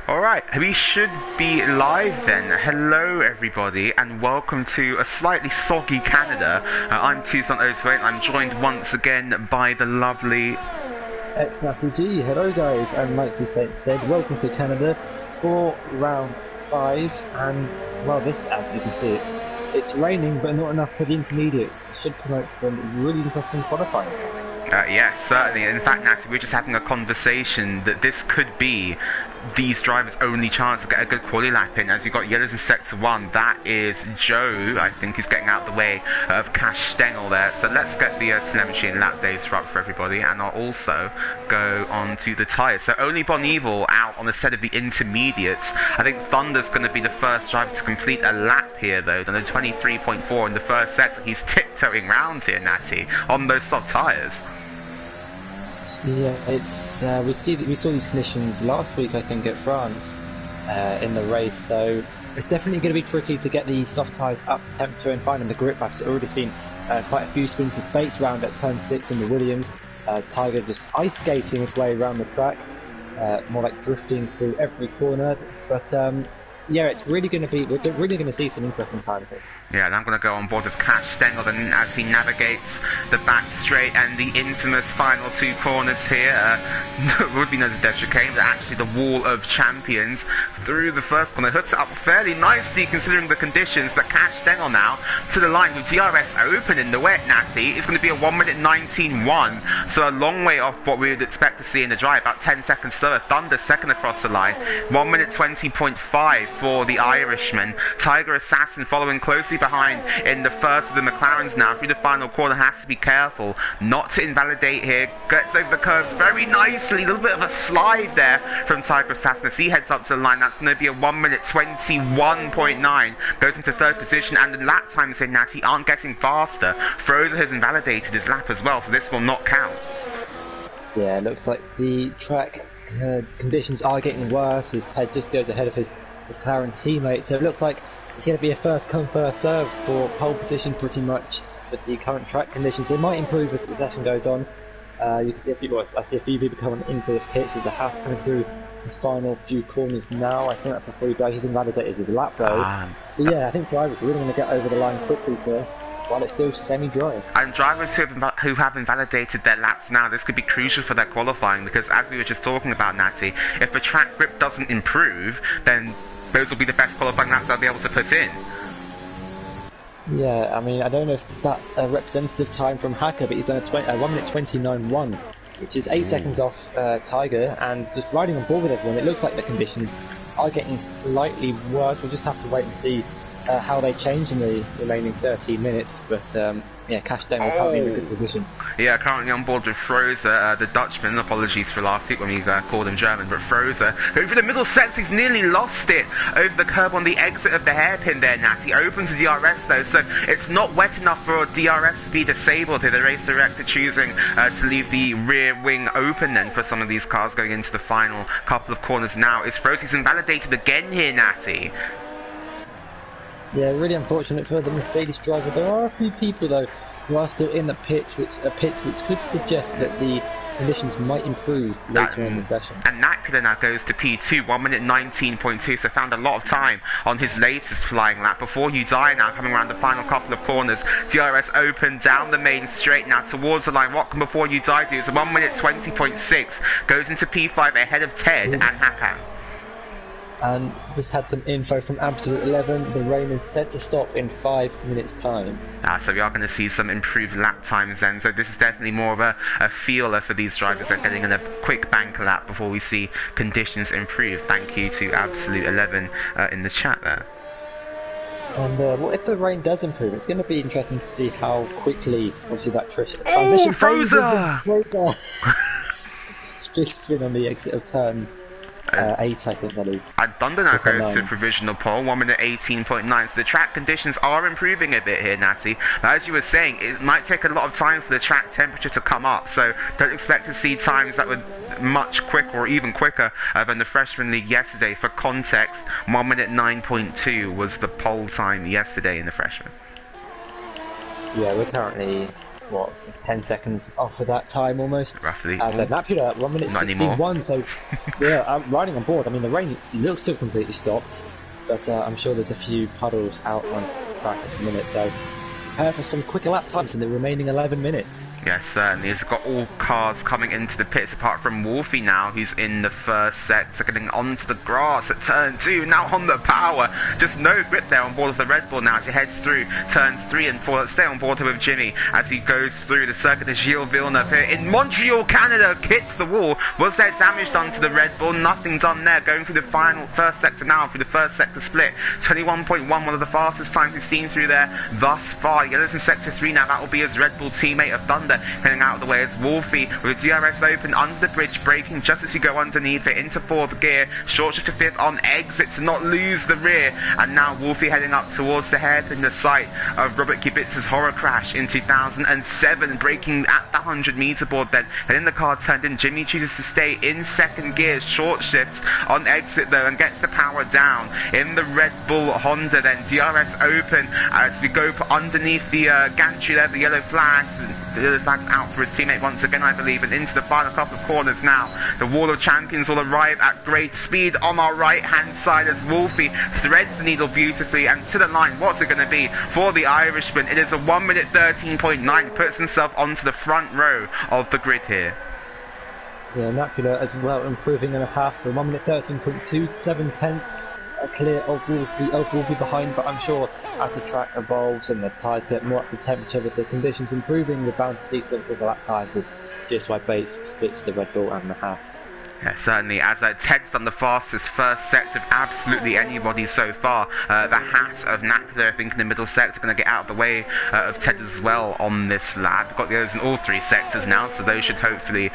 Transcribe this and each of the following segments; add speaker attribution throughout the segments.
Speaker 1: Alright, we should be live then. Hello everybody and welcome to a slightly soggy Canada. I'm Tucson08. I'm joined once again by the lovely
Speaker 2: X-Natty. Hello guys, and like you said instead, welcome to Canada for round 5. And well, this, as you can see, it's raining but not enough for the intermediates. It should promote some really interesting qualifying.
Speaker 1: Yeah, certainly. In fact, Natty, we're just having a conversation that this could be these drivers' only chance to get a good quali lap in, as you've got yellows in sector 1. That is Joe, I think, who's getting out the way of Cash Stengel there. So let's get the telemetry and lap data up for everybody, and I'll also go on to the tyres. So only Bon Evil out on the set of the intermediates. I think Thunder's going to be the first driver to complete a lap here, though. Done a 23.4 in the first sector. He's tiptoeing round here, Natty, on those soft tyres.
Speaker 2: Yeah, it's we saw these conditions last week, I think, at France in the race. So it's definitely going to be tricky to get the soft tyres up to temperature and finding the grip. I've already seen quite a few spins of States round at turn 6 in the Williams. Tiger just ice skating his way around the track, more like drifting through every corner. But yeah, it's really going to be. We're really going to see some interesting times here.
Speaker 1: Yeah, and I'm going to go on board with Cash Stengel and as he navigates the back straight and the infamous final 2 corners here. Would be known as Dead Chicane, but actually the Wall of Champions through the first corner. Hooks it up fairly nicely considering the conditions, but Cash Stengel now to the line with DRS open in the wet, Natty. It's going to be a 1 minute 19.1, so a long way off what we would expect to see in the drive, about 10 seconds slower. Thunder second across the line, 1 minute 20.5 for the Irishman. Tiger Assassin following closely behind in the first of the McLarens now. Through the final corner, has to be careful not to invalidate here. Gets over the curves very nicely. A little bit of a slide there from Tiger Assassin as he heads up to the line. That's going to be a 1 minute 21.9. Goes into third position, and the lap times in Natty aren't getting faster. Frozer has invalidated his lap as well, so this will not count.
Speaker 2: Yeah, it looks like the track conditions are getting worse as Ted just goes ahead of his McLaren teammate. So it looks like it's going to be a first come first serve for pole position pretty much with the current track conditions. They might improve as the session goes on. You can see I see a few people coming into the pits as the Haas coming through the final few corners now. I think that's before he goes. He's invalidated his lap though. So yeah, I think drivers are really going to get over the line quickly while it's still semi-dry. And
Speaker 1: drivers who have invalidated their laps now, this could be crucial for their qualifying, because as we were just talking about, Natty, if the track grip doesn't improve, then those will be the best qualifying laps they'll be able to put in.
Speaker 2: Yeah, I mean, I don't know if that's a representative time from Hacker, but he's done a 1 minute 29.1, which is 8 seconds off Tiger, and just riding on board with everyone. It looks like the conditions are getting slightly worse. We'll just have to wait and see how they change in the remaining 30 minutes, but yeah, Cash Stengel currently in a good position.
Speaker 1: Yeah, currently on board with Frozer, the Dutchman. Apologies for last week when we called him German, but Frozer, over the middle sector, he's nearly lost it over the curb on the exit of the hairpin there, Natty. Opens the DRS though, so it's not wet enough for DRS to be disabled here. The race director choosing to leave the rear wing open then for some of these cars going into the final couple of corners now. Is Frozer's invalidated again here, Natty?
Speaker 2: Yeah, really unfortunate for the Mercedes driver. There are a few people though who are still in the pits, which could suggest that the conditions might improve later in the session.
Speaker 1: And Nakula now goes to P2, 1 minute 19.2, so found a lot of time on his latest flying lap. Before You Die now coming around the final couple of corners. DRS open down the main straight now towards the line. What can Before You Die do? It's 1 minute 20.6, goes into P5 ahead of Ted and Hakan.
Speaker 2: And just had some info from Absolute 11. The rain is set to stop in 5 minutes time.
Speaker 1: So we are going to see some improved lap times then. So this is definitely more of a feeler for these drivers. They're getting in a quick bank lap before we see conditions improve. Thank you to Absolute 11 in the chat there.
Speaker 2: And what if the rain does improve? It's going to be interesting to see how quickly, obviously, that transition Frozer! Big spin on the exit of turn 8, I think that is.
Speaker 1: And Thunder now goes to provisional pole, 1 minute 18.9. So the track conditions are improving a bit here, Natty. But as you were saying, it might take a lot of time for the track temperature to come up. So don't expect to see times that were much quicker or even quicker than the Freshman League yesterday. For context, 1 minute 9.2 was the pole time yesterday in the Freshman.
Speaker 2: Yeah, we're currently what, 10 seconds off of that time almost.
Speaker 1: Roughly.
Speaker 2: As Napula, 1 minute
Speaker 1: Not
Speaker 2: 61. So yeah, I'm riding on board. I mean, the rain looks to have completely stopped, but I'm sure there's a few puddles out on the track at the minute. So prepare for some quicker lap times in the remaining 11 minutes.
Speaker 1: Yes, certainly. He's got all cars coming into the pits apart from Wolfie now, who's in the first sector, getting onto the grass at turn 2, now on the power. Just no grip there on board of the Red Bull now as he heads through turns 3 and 4. Let's stay on board here with Jimmy as he goes through the circuit of Gilles Villeneuve here in Montreal, Canada. Hits the wall. Was there damage done to the Red Bull? Nothing done there. Going through the final first sector now, through the first sector split. 21.1, one of the fastest times we've seen through there thus far. Yellow's in sector 3 now. That will be his Red Bull teammate of Thunder heading out of the way as Wolfie with DRS open under the bridge, braking just as you go underneath it into 4th gear. Short shift to 5th on exit to not lose the rear. And now Wolfie heading up towards the hairpin, the site of Robert Kubica's horror crash in 2007, braking at the 100-meter board then. And in the car turned in, Jimmy chooses to stay in 2nd gear, short shifts on exit though and gets the power down. In the Red Bull Honda then, DRS open as we go underneath the gantry there, the yellow flags. The yellow flags out for his teammate once again, I believe, and into the final couple of corners now. The Wall of Champions will arrive at great speed on our right-hand side as Wolfie threads the needle beautifully and to the line. What's it going to be for the Irishman? It is a 1 minute 13.9. Puts himself onto the front row of the grid here.
Speaker 2: Yeah, Napula as well improving in a half, so 1 minute 13.2, 7 tenths. Clear of Wolfie behind, but I'm sure as the track evolves and the tyres get more up to temperature with the conditions improving, we're bound to see some quicker lap times as GSY Bates splits the Red Bull and the Haas.
Speaker 1: Yeah, certainly, as Ted's done the fastest first sector of absolutely anybody so far. The Haas of Napula, I think, in the middle sector, going to get out of the way of Ted as well on this lap. We've got the others in all 3 sectors now, so those should hopefully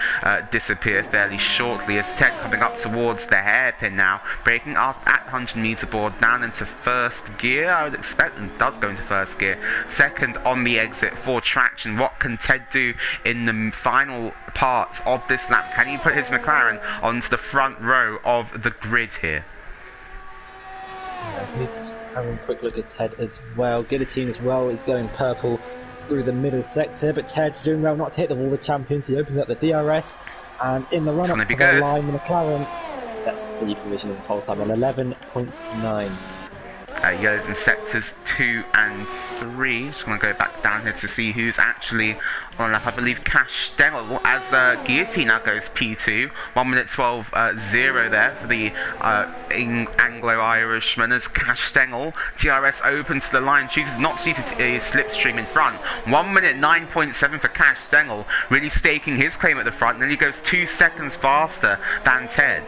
Speaker 1: disappear fairly shortly. As Ted coming up towards the hairpin now, braking off at 100-meter board, down into 1st gear, I would expect, and does go into 1st gear. 2nd on the exit for traction. What can Ted do in the final part of this lap? Can he put his McLaren onto the front row of the grid here?
Speaker 2: Yeah, just having a quick look at Ted as well. Guillotine as well is going purple through the middle sector, but Ted doing well not to hit the Wall of Champions. He opens up the DRS, and in the run up to the line, the McLaren sets the provision in pole time on 11.9.
Speaker 1: Yellows in sectors 2 and 3. Just going to go back down here to see who's actually on lap. I believe Cash Stengel as Guillotine now goes P2. 1 minute 12.0 there for the Anglo-Irishman as Cash Stengel. DRS open to the line, chooses not to use a slipstream in front. 1 minute 9.7 for Cash Stengel, really staking his claim at the front, and then he goes 2 seconds faster than Ted.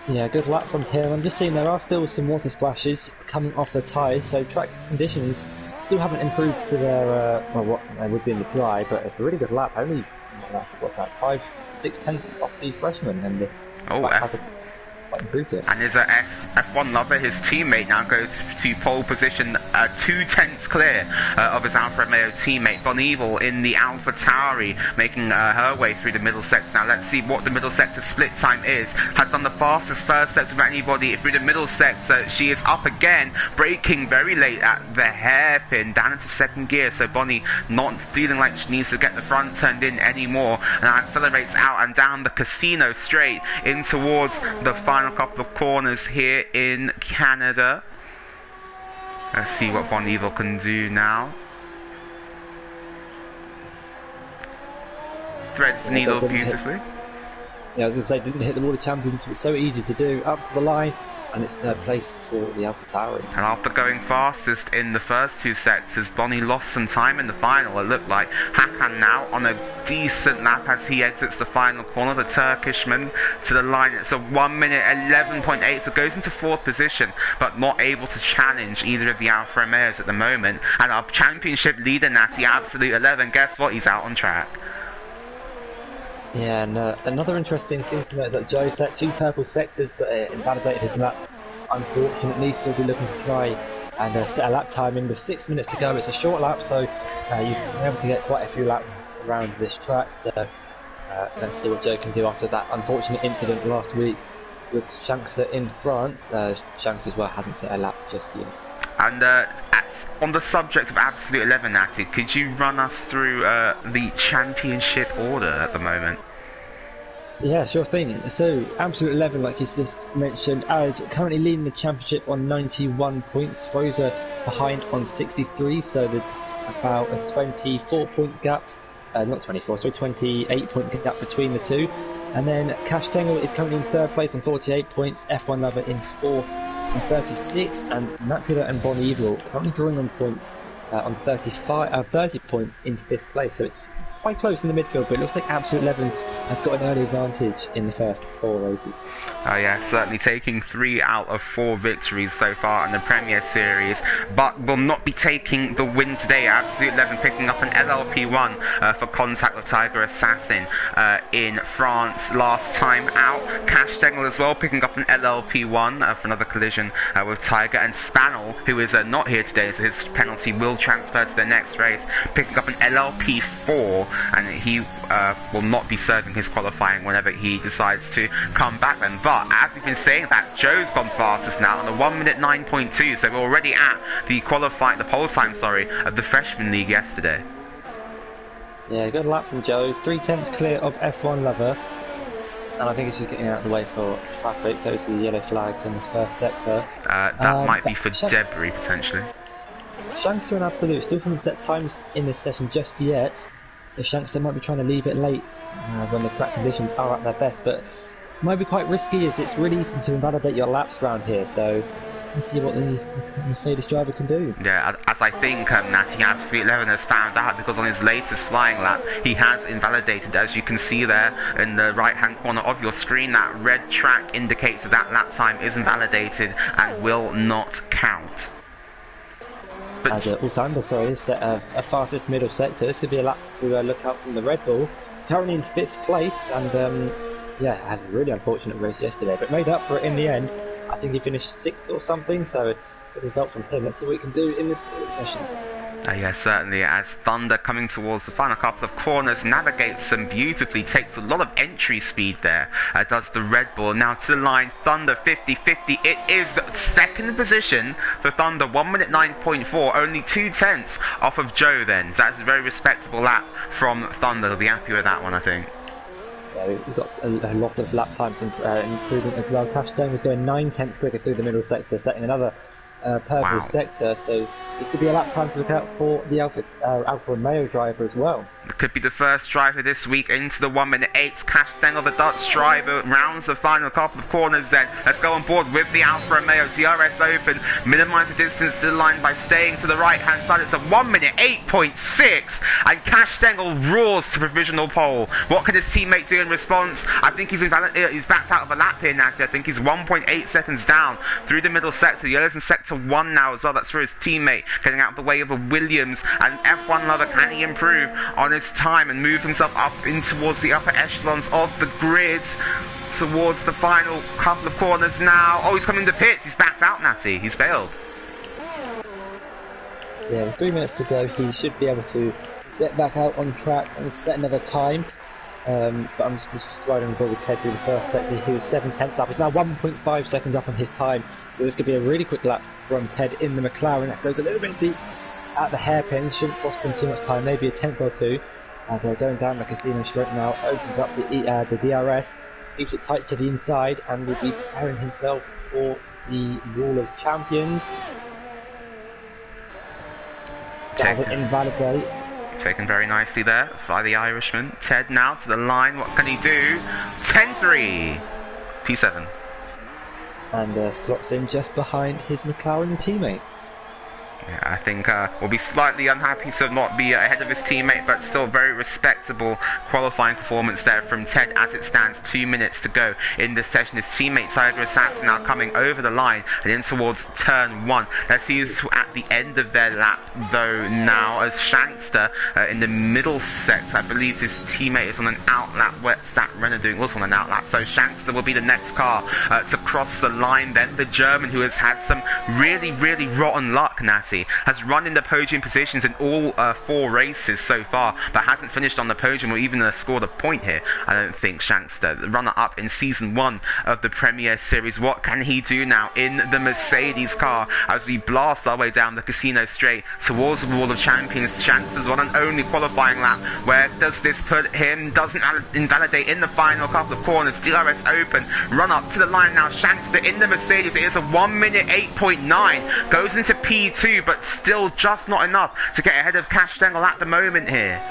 Speaker 2: Yeah, good lap from here. I'm just seeing there are still some water splashes coming off the tyres, so track conditions still haven't improved to their, well, what they would be in the dry, but it's a really good lap. Only, what's that, 5-6 tenths off the freshman, and the hasn't quite improved it.
Speaker 1: And there's a F1 lover, his teammate now goes to pole position, 2 tenths clear of his Alfa Romeo teammate Bonneville in the Alpha Tauri, making her way through the middle sector. Now let's see what the middle sector split time is. Has done the fastest first sector of anybody through the middle sector. She is up again, braking very late at the hairpin, down into 2nd gear, so Bonnie not feeling like she needs to get the front turned in anymore, and accelerates out and down the casino straight in towards the final couple of corners here in Canada. Let's see what Bonneville can do now. Threads the needle beautifully.
Speaker 2: Yeah, I was going to say, didn't hit the Wall of Champions, but it's so easy to do. Up to the line, and it's 3rd place for the Alpha Tauri.
Speaker 1: And after going fastest in the first 2 sectors, Bonnie lost some time in the final, it looked like. Hakan now on a decent lap as he exits the final corner, the Turkishman to the line. It's a 1 minute 11.8, so goes into 4th position, but not able to challenge either of the Alfa Romeos at the moment. And our championship leader, Natty, absolute 11, guess what? He's out on track.
Speaker 2: Yeah, and another interesting thing to note is that Joe set 2 purple sectors, but invalidated his lap. Unfortunately, so we'll be looking to try and set a lap timing with 6 minutes to go. It's a short lap, so you've been able to get quite a few laps around this track. So let's see what Joe can do after that unfortunate incident last week with Shanks in France. Shanks as well hasn't set a lap just yet.
Speaker 1: And at on the subject of Absolute 11, Natty, could you run us through the championship order at the moment?
Speaker 2: Yeah, sure thing. So, Absolute 11, like you just mentioned, is currently leading the championship on 91 points. Frozer behind on 63, so there's about a 24-point gap. Not 24, sorry, 28-point gap between the two. And then Cash Tangle is currently in third place on 48 points, F1 Lover in fourth on 36, and Napula and Bon Evil currently drawing on points on 30 points in fifth place. So it's quite close in the midfield, but it looks like Absolute 11 has got an early advantage in the first 4 races.
Speaker 1: Yeah, certainly taking 3 out of 4 victories so far in the Premier Series, but will not be taking the win today. Absolute 11 picking up an LLP1 for contact with Tiger Assassin in France last time out. Cash Tangle as well picking up an LLP1 for another collision with Tiger, and Spannel, who is not here today, so his penalty will transfer to the next race, picking up an LLP4, and he will not be serving his qualifying whenever he decides to come back then. But as we've been saying, that Joe's gone fastest now on a 1 minute 9.2, so we're already at the pole time, of the Freshman League yesterday.
Speaker 2: Yeah, good lap from Joe. 3/10 clear of F1 Lover, and I think it's just getting out of the way for traffic. Those are the yellow flags in the first sector.
Speaker 1: That might be for debris potentially.
Speaker 2: Shankster and Absolute still haven't set times in this session just yet, so Shankster might be trying to leave it late when the track conditions are at their best, but might be quite risky as it's really easy to invalidate your laps around here, so let's see what the Mercedes driver can do.
Speaker 1: Yeah, as I think Natty Absolute 11 has found out, because on his latest flying lap he has invalidated, as you can see there in the right hand corner of your screen, that red track indicates that that lap time is invalidated and will not count.
Speaker 2: As Ulsander, is set a fastest middle sector. This could be a lap to look out from the Red Bull. Currently in 5th place, and had a really unfortunate race yesterday, but made up for it in the end. I think he finished 6th or something, so good result from him. Let's see what he can do in this session.
Speaker 1: Yeah, certainly, as Thunder, coming towards the final couple of corners, navigates them beautifully, takes a lot of entry speed there, does the Red Bull. Now to the line, Thunder 50-50, it is 2nd position for Thunder, 1 minute 9.4, only 2/10 off of Joe then. So that's a very respectable lap from Thunder. They'll be happy with that one, I think.
Speaker 2: Yeah, we've got a lot of lap times improvement as well. Cash Tangle was going 9/10 quicker through the middle sector, setting another purple sector, so this could be a lap time to look out for the Alfa Romeo driver as well.
Speaker 1: It could be the first driver this week into the 1 minute 8. Cash Tangle, the Dutch driver, rounds the final couple of corners then. Let's go on board with the Alfa Romeo. DRS open, minimise the distance to the line by staying to the right hand side. It's a 1 minute 8.6, and Cash Tangle roars to provisional pole. What can his teammate do in response? I think he's backed out of a lap here, Nancy. I think he's 1.8 seconds down through the middle sector. Yellow's in sector 1 now as well. That's for his teammate, getting out of the way of a Williams. And F1 Lover, can he improve on his time and move himself up in towards the upper echelons of the grid, towards the final couple of corners now? Oh, he's coming to pits. He's backed out, Natty. He's failed.
Speaker 2: So yeah, with 3 minutes to go, he should be able to get back out on track and set another time. But I'm just riding the ball with Ted through the first sector. He was 7/10 up. He's now 1.5 seconds up on his time. So this could be a really quick lap from Ted in the McLaren. That goes a little bit deep at the hairpin. Shouldn't cost him too much time, maybe a 10th or 2. As going down the casino straight now, opens up the DRS, keeps it tight to the inside, and will be preparing himself for the Wall of Champions. Doesn't invalidate.
Speaker 1: Taken very nicely there by the Irishman. Ted now to the line. What can he do? 10-3. P7.
Speaker 2: And slots in just behind his McLaren teammate.
Speaker 1: Yeah, I think will be slightly unhappy to not be ahead of his teammate, but still very respectable qualifying performance there from Ted as it stands. 2 minutes to go in this session. His teammate Tiger Assassin now coming over the line and in towards turn 1. Let's see who's at the end of their lap though now, as Shankster in the middle sector. I believe his teammate is on an outlap. What's that Renner doing? Also on an outlap. So Shankster will be the next car to cross the line then. The German, who has had some really rotten luck, Natty. Natty has run in the podium positions in all 4 races so far, but hasn't finished on the podium or even scored a point here. I don't think Shankster, the runner-up in Season 1 of the Premier Series. What can he do now in the Mercedes car as we blast our way down the Casino Straight towards the Wall of Champions? Shankster's one and only qualifying lap. Where does this put him? Doesn't invalidate in the final couple of corners. DRS open, run up to the line now. Shankster in the Mercedes. It is a 1 minute 8.9. Goes into P2, but still just not enough to get ahead of Cash Stengel at the moment here.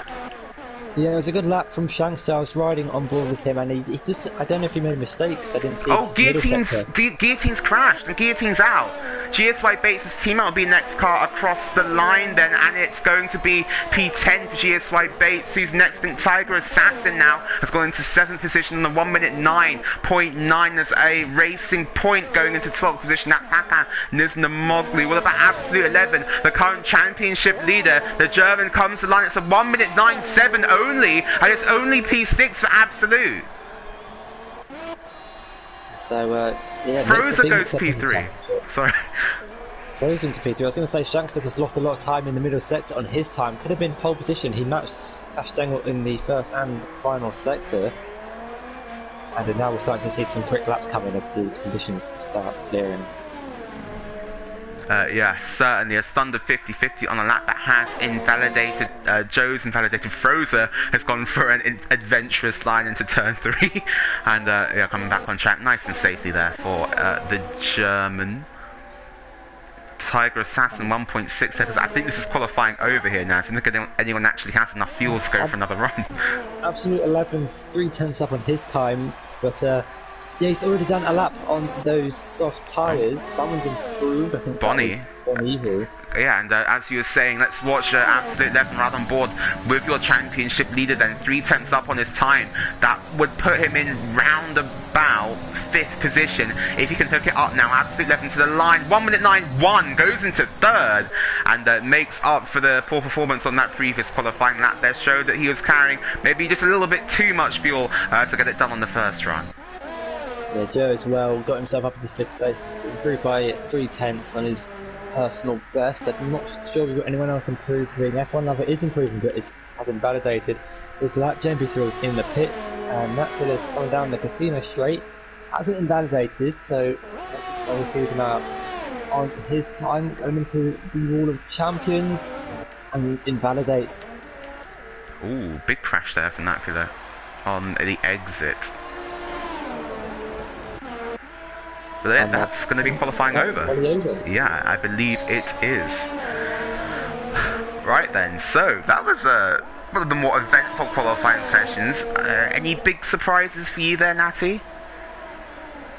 Speaker 2: Yeah, it was a good lap from Shankster. I was riding on board with him, and he just, I don't know if he made a mistake, because I didn't see
Speaker 1: Guillotine's crashed, and Guillotine's out. GSY Bates' teammate will be next car across the line then, and it's going to be P10 for GSY Bates, who's next. I think Tiger Assassin now has gone into 7th position on the 1 minute 9.9. There's a racing point going into 12th position. That's Hakan Nizhnemoglu. What about Absolute 11, the current championship leader? The German comes to the line. It's a 1 minute 9.7 only, and it's only P6 for Absolute.
Speaker 2: So, yeah,
Speaker 1: Froza goes P3. Sorry.
Speaker 2: Froza into P3. I was going to say, Shankster has lost a lot of time in the middle sector on his time. Could have been pole position. He matched Cash Stengel in the first and final sector. And now we're starting to see some quick laps coming as the conditions start clearing.
Speaker 1: Yeah, certainly a standard 50-50 on a lap that has invalidated, Joe's invalidated. Froza has gone for an adventurous line into turn 3, and yeah, coming back on track nice and safely there for the German. Tiger Assassin 1.6 seconds. I think this is qualifying over here now, so I don't think anyone actually has enough fuel to go for another run.
Speaker 2: Absolute 11's 3/10 up on his time, but yeah, he's already done a lap on those soft tyres. Someone's improved, I think.
Speaker 1: Bonnie.
Speaker 2: Bonnie.
Speaker 1: Yeah, and as you were saying, let's watch Absolute 11 right on board with your championship leader then. 3/10 up on his time. That would put him in round about 5th position. If he can hook it up now, Absolute 11 to the line. 1 minute 9.1 goes into 3rd and makes up for the poor performance on that previous qualifying lap there. Showed that he was carrying maybe just a little bit too much fuel to get it done on the first run.
Speaker 2: Yeah, Joe as well got himself up into 5th place, improved by 3/10 on his personal best. I'm not sure we've got anyone else improving. F1 Lover is improving, but it hasn't validated his lap. JMP Cyril's in the pits, and that is coming down the Casino Straight. Hasn't invalidated, so let's just keep an eye out on his time going into the Wall of Champions, and invalidates.
Speaker 1: Ooh, big crash there for Nakula on the exit. But yeah, that's going to be qualifying over. Yeah, I believe it is. Right then, so that was one of the more eventful qualifying sessions. Any big surprises for you there, Natty?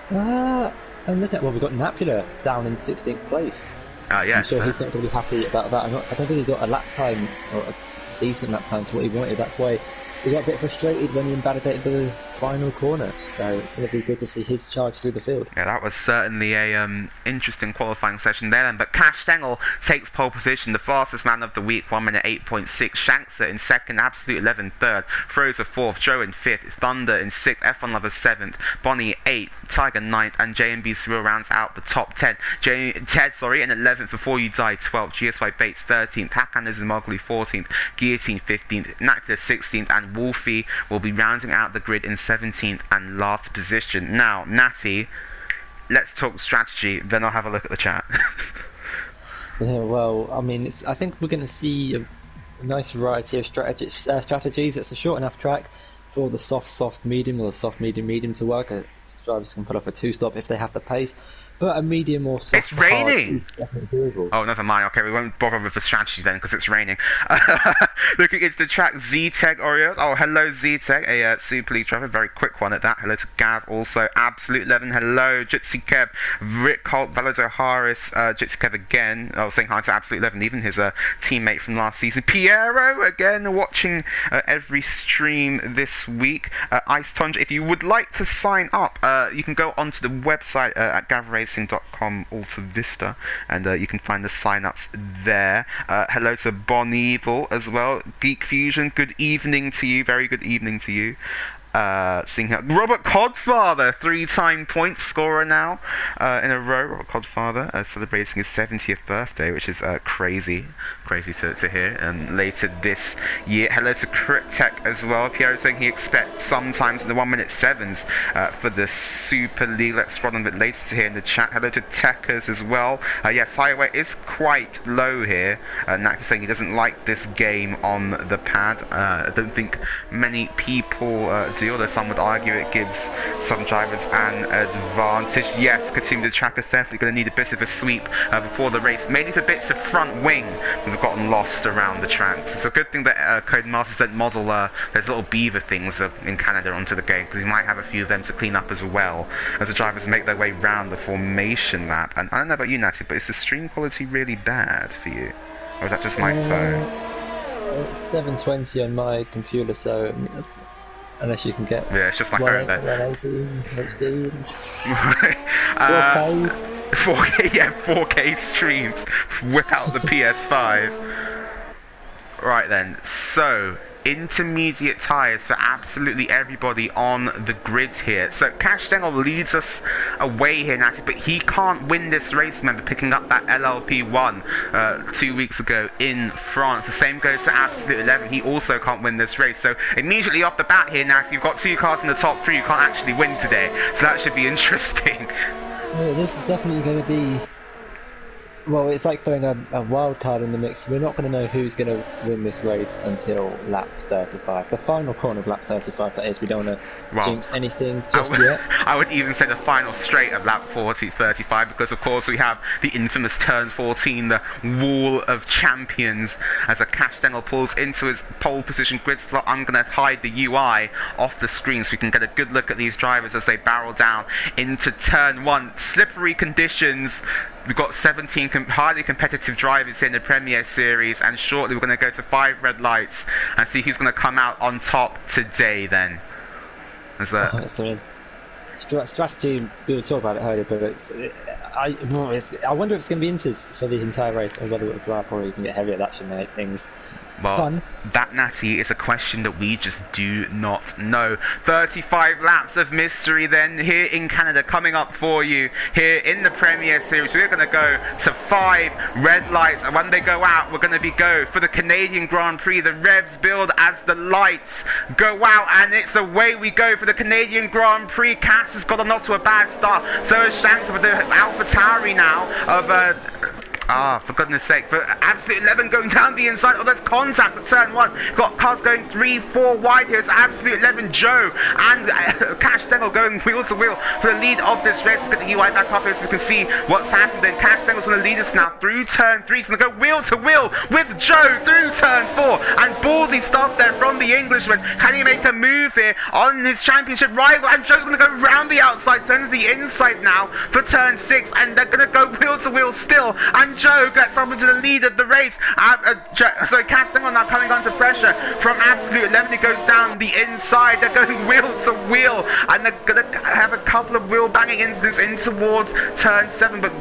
Speaker 2: And look at, well, we've got Napula down in 16th place.
Speaker 1: Yeah,
Speaker 2: I'm sure he's not going to be happy about that. I don't think he got a lap time, or a decent lap time to what he wanted. That's why he got a bit frustrated when he invalidated the final corner, so it's going to be good to see his charge through the field.
Speaker 1: Yeah, that was certainly a interesting qualifying session there then. But Cash Stengel takes pole position, the fastest man of the week, 1 minute 8.6. Shankster in 2nd, Absolute 11 3rd, Froza 4th, Joe in 5th, Thunder in 6th, F1 Lover 7th, Bonnie 8th, Tiger 9th, and JMB Cyril rounds out the top 10. Ted in 11th, Before You Die 12th, GSY Bates 13th, Hakan Nizhnemoglu 14th, Guillotine 15th, Nakula 16th, and Wolfie will be rounding out the grid in 17th and last position. Now, Natty, let's talk strategy, then I'll have a look at the chat.
Speaker 2: Yeah, well, I mean, I think we're going to see a nice variety of strategies. It's a short enough track for the soft, medium, or the soft, medium to work. Drivers can put off a 2-stop if they have the pace. But a medium or soft
Speaker 1: it's raining.
Speaker 2: Is definitely doable.
Speaker 1: Oh, never mind. Okay, we won't bother with the strategy then because it's raining. Looking into the track, Z-Tech Oreos. Oh, hello Z-Tech, a Super League driver. Very quick one at that. Hello to Gav also. Absolute 11. Hello, Jitsi Kev, Rick Holt, Valado Harris, Jitsi Kev again. Oh, saying hi to Absolute 11, even his teammate from last season. Piero again, watching every stream this week. Ice Tundra, if you would like to sign up, you can go onto the website at gavracing.com Alta Vista, and you can find the sign-ups there. Hello to Bon Evil as well. Geek Fusion, good evening to you. Very good evening to you. Seeing here, Robert Codfather, 3-time point scorer now in a row. Robert Codfather celebrating his 70th birthday, which is crazy to hear. And later this year, hello to Cryptech as well. Pierre saying he expects sometimes in the 1-minute 7s for the Super League. Let's scroll on a bit later to hear in the chat. Hello to Techers as well. Yes, Highway is quite low here. Naki saying he doesn't like this game on the pad. I don't think many people do, although some would argue it gives some drivers an advantage. Yes, Katoom, the track is definitely going to need a bit of a sweep before the race, mainly for bits of front wing that have gotten lost around the tracks. It's a good thing that Codemasters don't model those little beaver things in Canada onto the game, because we might have a few of them to clean up as well as the drivers make their way round the formation lap. And I don't know about you, Natty, but is the stream quality really bad for you? Or is that just my phone?
Speaker 2: It's 720 on my computer, so unless you can get
Speaker 1: it's just my phone there.
Speaker 2: 118 HD. 4K.
Speaker 1: 4K, yeah, 4K streams. Whip out the PS5. Right then, so intermediate tyres for absolutely everybody on the grid here. So Cash Stengel leads us away here, Natty, but he can't win this race, remember, picking up that LLP1 2 weeks ago in France. The same goes for Absolute 11. He also can't win this race. So immediately off the bat here, Natty, you've got 2 cars in the top 3 who can't actually win today. So that should be interesting.
Speaker 2: Yeah, this is definitely going to be... Well, it's like throwing a wild card in the mix. We're not going to know who's going to win this race until lap 35. The final corner of lap 35, that is. We don't want to jinx anything just yet.
Speaker 1: I would even say the final straight of lap 35, because of course we have the infamous turn 14, the wall of champions, as a Cash Stengel pulls into his pole position grid slot. I'm going to hide the UI off the screen so we can get a good look at these drivers as they barrel down into turn 1. Slippery conditions. We've got 17 highly competitive drivers here in the Premier Series, and shortly we're going to go to 5 red lights and see who's going to come out on top today then.
Speaker 2: Strategy, we were talking about it earlier, but I wonder if it's going to be Inters for the entire race, or whether it will drop or you can get heavier. That should make things fun.
Speaker 1: That, Natty, is a question that we just do not know. 35 laps of mystery then here in Canada coming up for you here in the Premier Series. We're going to go to 5 red lights, and when they go out, we're going to go for the Canadian Grand Prix. The revs build as the lights go out, and it's away we go for the Canadian Grand Prix. Cass has got off to a bad start, so is Shanks with the AlphaTauri now of... for goodness sake. But Absolute 11 going down the inside. Oh, there's contact at turn 1. Got cars going 3-4 wide here. It's Absolute 11, Joe, and Cash Stengel going wheel to wheel for the lead of this race. Let's get the UI back up here so we can see what's happened. Then Cash Stengel's going to lead us now through turn 3. He's going to go wheel to wheel with Joe through turn 4. And ballsy stuff there from the Englishman. Can he make a move here on his championship rival? And Joe's going to go round the outside, turn to the inside now for turn 6. And they're going to go wheel to wheel still. And Joe gets up into the lead of the race. So Cash Stengel now coming under pressure from Absolute 11. It goes down the inside. They're going wheel to wheel, and they're going to have a couple of wheel banging incidents in towards turn 7, but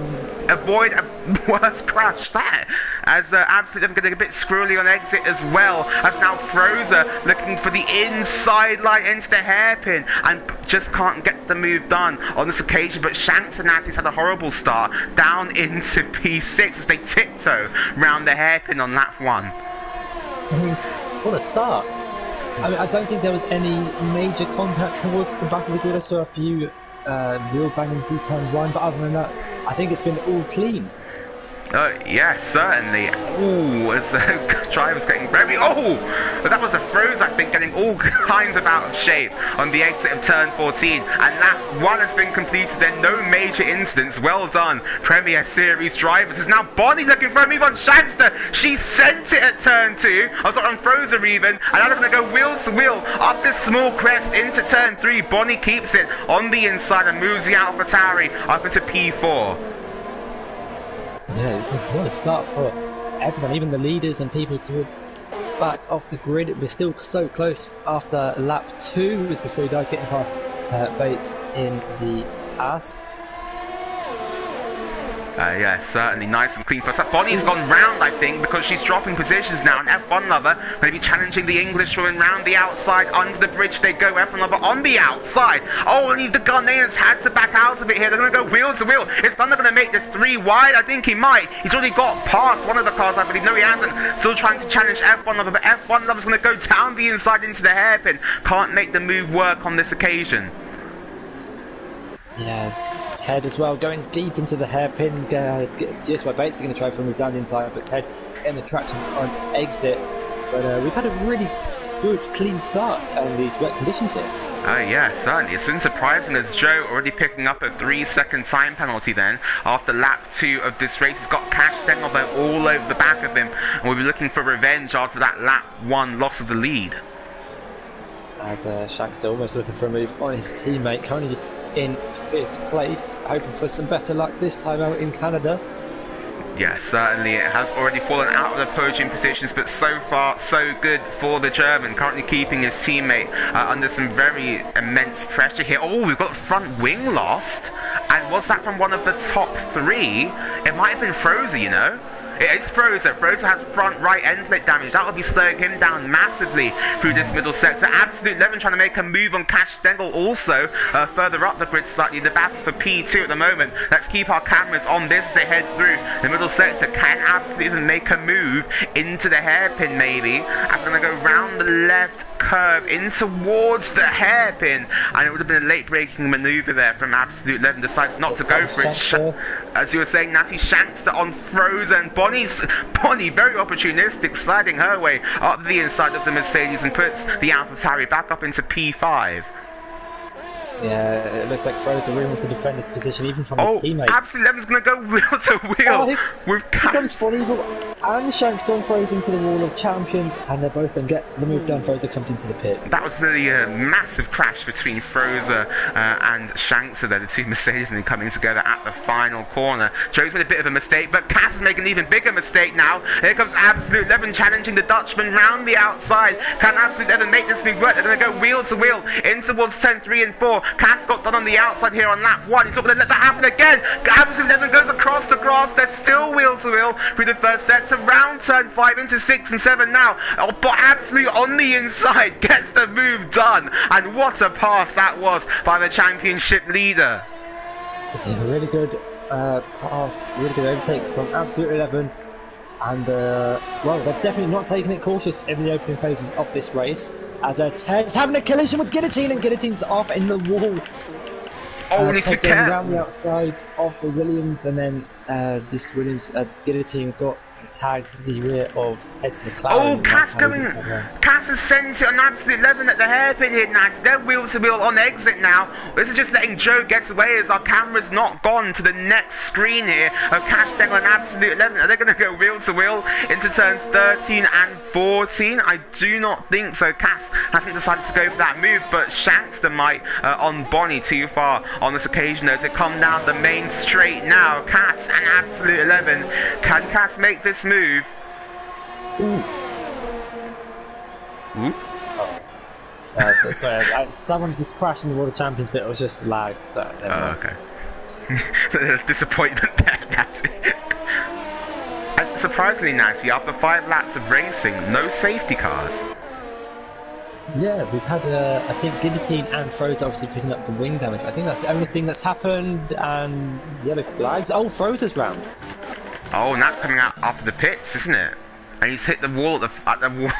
Speaker 1: avoid a worse crash there, as Absolute 11 getting a bit squirrely on exit as well, as now Frozer looking for the inside line into the hairpin and just can't get the move done on this occasion. But Shanks and Natty's had a horrible start down into P6 as they tiptoe round the hairpin on lap 1.
Speaker 2: What a start. I mean, I don't think there was any major contact towards the back of the grid. I saw a few wheel banging through turn 1, but other than that, I think it's been all clean.
Speaker 1: Yeah, certainly. Ooh, as the driver's getting very... Oh! But that was a Froze, I think, getting all kinds of out of shape on the exit of turn 14. And lap 1 has been completed then. No major incidents. Well done, Premier Series drivers. Is now Bonnie looking for a move on Shagster. She sent it at turn 2. I was on Frozer even. And now they're going to go wheel to wheel up this small crest into turn 3. Bonnie keeps it on the inside and moves the AlphaTauri up into P4.
Speaker 2: Yeah, what a start for everyone, even the leaders and people towards back off the grid. We're still so close after lap 2 as before you guys getting past Bates in the ass.
Speaker 1: Yeah, certainly nice and clean first up. Bonnie's gone round, I think, because she's dropping positions now. And F1 Lover going to be challenging the Englishwoman round the outside. Under the bridge they go. F1 Lover on the outside. Oh, and the Ghanaians had to back out of it here. They're going to go wheel to wheel. Is Thunder going to make this 3 wide? I think he might. He's already got past one of the cars, I believe. No, he hasn't. Still trying to challenge F1 Lover, but F1 Lover's going to go down the inside into the hairpin. Can't make the move work on this occasion.
Speaker 2: Yes, Ted as well, going deep into the hairpin. Just basically going to try for a move down the inside, but Ted getting the traction on exit. But we've had a really good, clean start on these wet conditions here.
Speaker 1: Yeah, certainly. It's been surprising as Joe already picking up a 3-second time penalty then after lap 2 of this race. He's got Cash Stengel though all over the back of him, and we'll be looking for revenge after that lap 1 loss of the lead.
Speaker 2: And Shankster almost looking for a move on his teammate, currently in 5th place, hoping for some better luck this time out in Canada.
Speaker 1: Yeah, certainly it has already fallen out of the podium positions, but so far so good for the German, currently keeping his teammate under some very immense pressure here. Oh, we've got front wing lost, and was that from one of the top 3? It might have been Frozer, you know. It's Frozer. Frozer has front right end plate damage. That will be slowing him down massively through this middle sector. Absolute 11 trying to make a move on Cash Stengel also further up the grid slightly. The battle for P2 at the moment. Let's keep our cameras on this as they head through the middle sector. Can Absolute even make a move into the hairpin maybe? I'm going to go round the left curve in towards the hairpin, and it would have been a late braking maneuver there from Absolute 11. Decides not to go for it. As you were saying, Natty Shankster on Frozen. Bonnie very opportunistic, sliding her way up the inside of the Mercedes and puts the AlphaTauri back up into P5.
Speaker 2: Yeah, it looks like Frozer really wants to defend this position even from his teammate.
Speaker 1: Absolute 11's going to go wheel to wheel with Cash.
Speaker 2: Becomes Bonnie and Shankster on Frozer into the wall of champions, and they both then get the move done. Frozer comes into the pits. That
Speaker 1: was really a massive crash between Frozer and Shankster there, the two Mercedes and coming together at the final corner. Joe's made a bit of a mistake, but Cass is making an even bigger mistake now. Here comes Absolute 11 challenging the Dutchman round the outside. Can Absolute 11 make this move work? They're going to go wheel to wheel in towards 10, 3 and 4. Cass got done on the outside here on lap 1. He's not going to let that happen again. Absolute 11 goes across the grass. They're still wheel to wheel through the first set to round turn 5 into 6 and 7 now. Oh, but Absolute on the inside gets the move done. And what a pass that was by the championship leader.
Speaker 2: It's a really good pass, really good overtake from Absolute 11. And, well, they're definitely not taking it cautious in the opening phases of this race. As Ted's having a collision with Guillotine, and Guillotine's off in the wall.
Speaker 1: Oh,
Speaker 2: Ted going around the outside of the Williams, and then just Williams, Guillotine got tagged in the rear of Ted's McLaren.
Speaker 1: Oh, Cass has sent it on Absolute 11 at the hairpin here now. They're wheel to wheel on exit now. This is just letting Joe get away as our camera's not gone to the next screen here of Cash Stengel and Absolute 11. Are they going to go wheel to wheel into turns 13 and 14? I do not think so. Cass hasn't decided to go for that move, but Shankster might on Bonnie too far on this occasion though to come down the main straight now. Cass and Absolute 11. Can Cass make this move?
Speaker 2: Ooh.
Speaker 1: Ooh.
Speaker 2: Oh. Sorry, someone just crashed in the World Champions, but it was just lag. So.
Speaker 1: Okay. Disappointment there. And surprisingly, Nancy, after 5 laps of racing, no safety cars.
Speaker 2: Yeah, we've had, I think, Guillotine and Frozer obviously picking up the wing damage. I think that's the only thing that's happened, and yellow flags. Oh, Frozer's round.
Speaker 1: Oh, and that's coming out after the pits, isn't it? And he's hit the wall at the wall.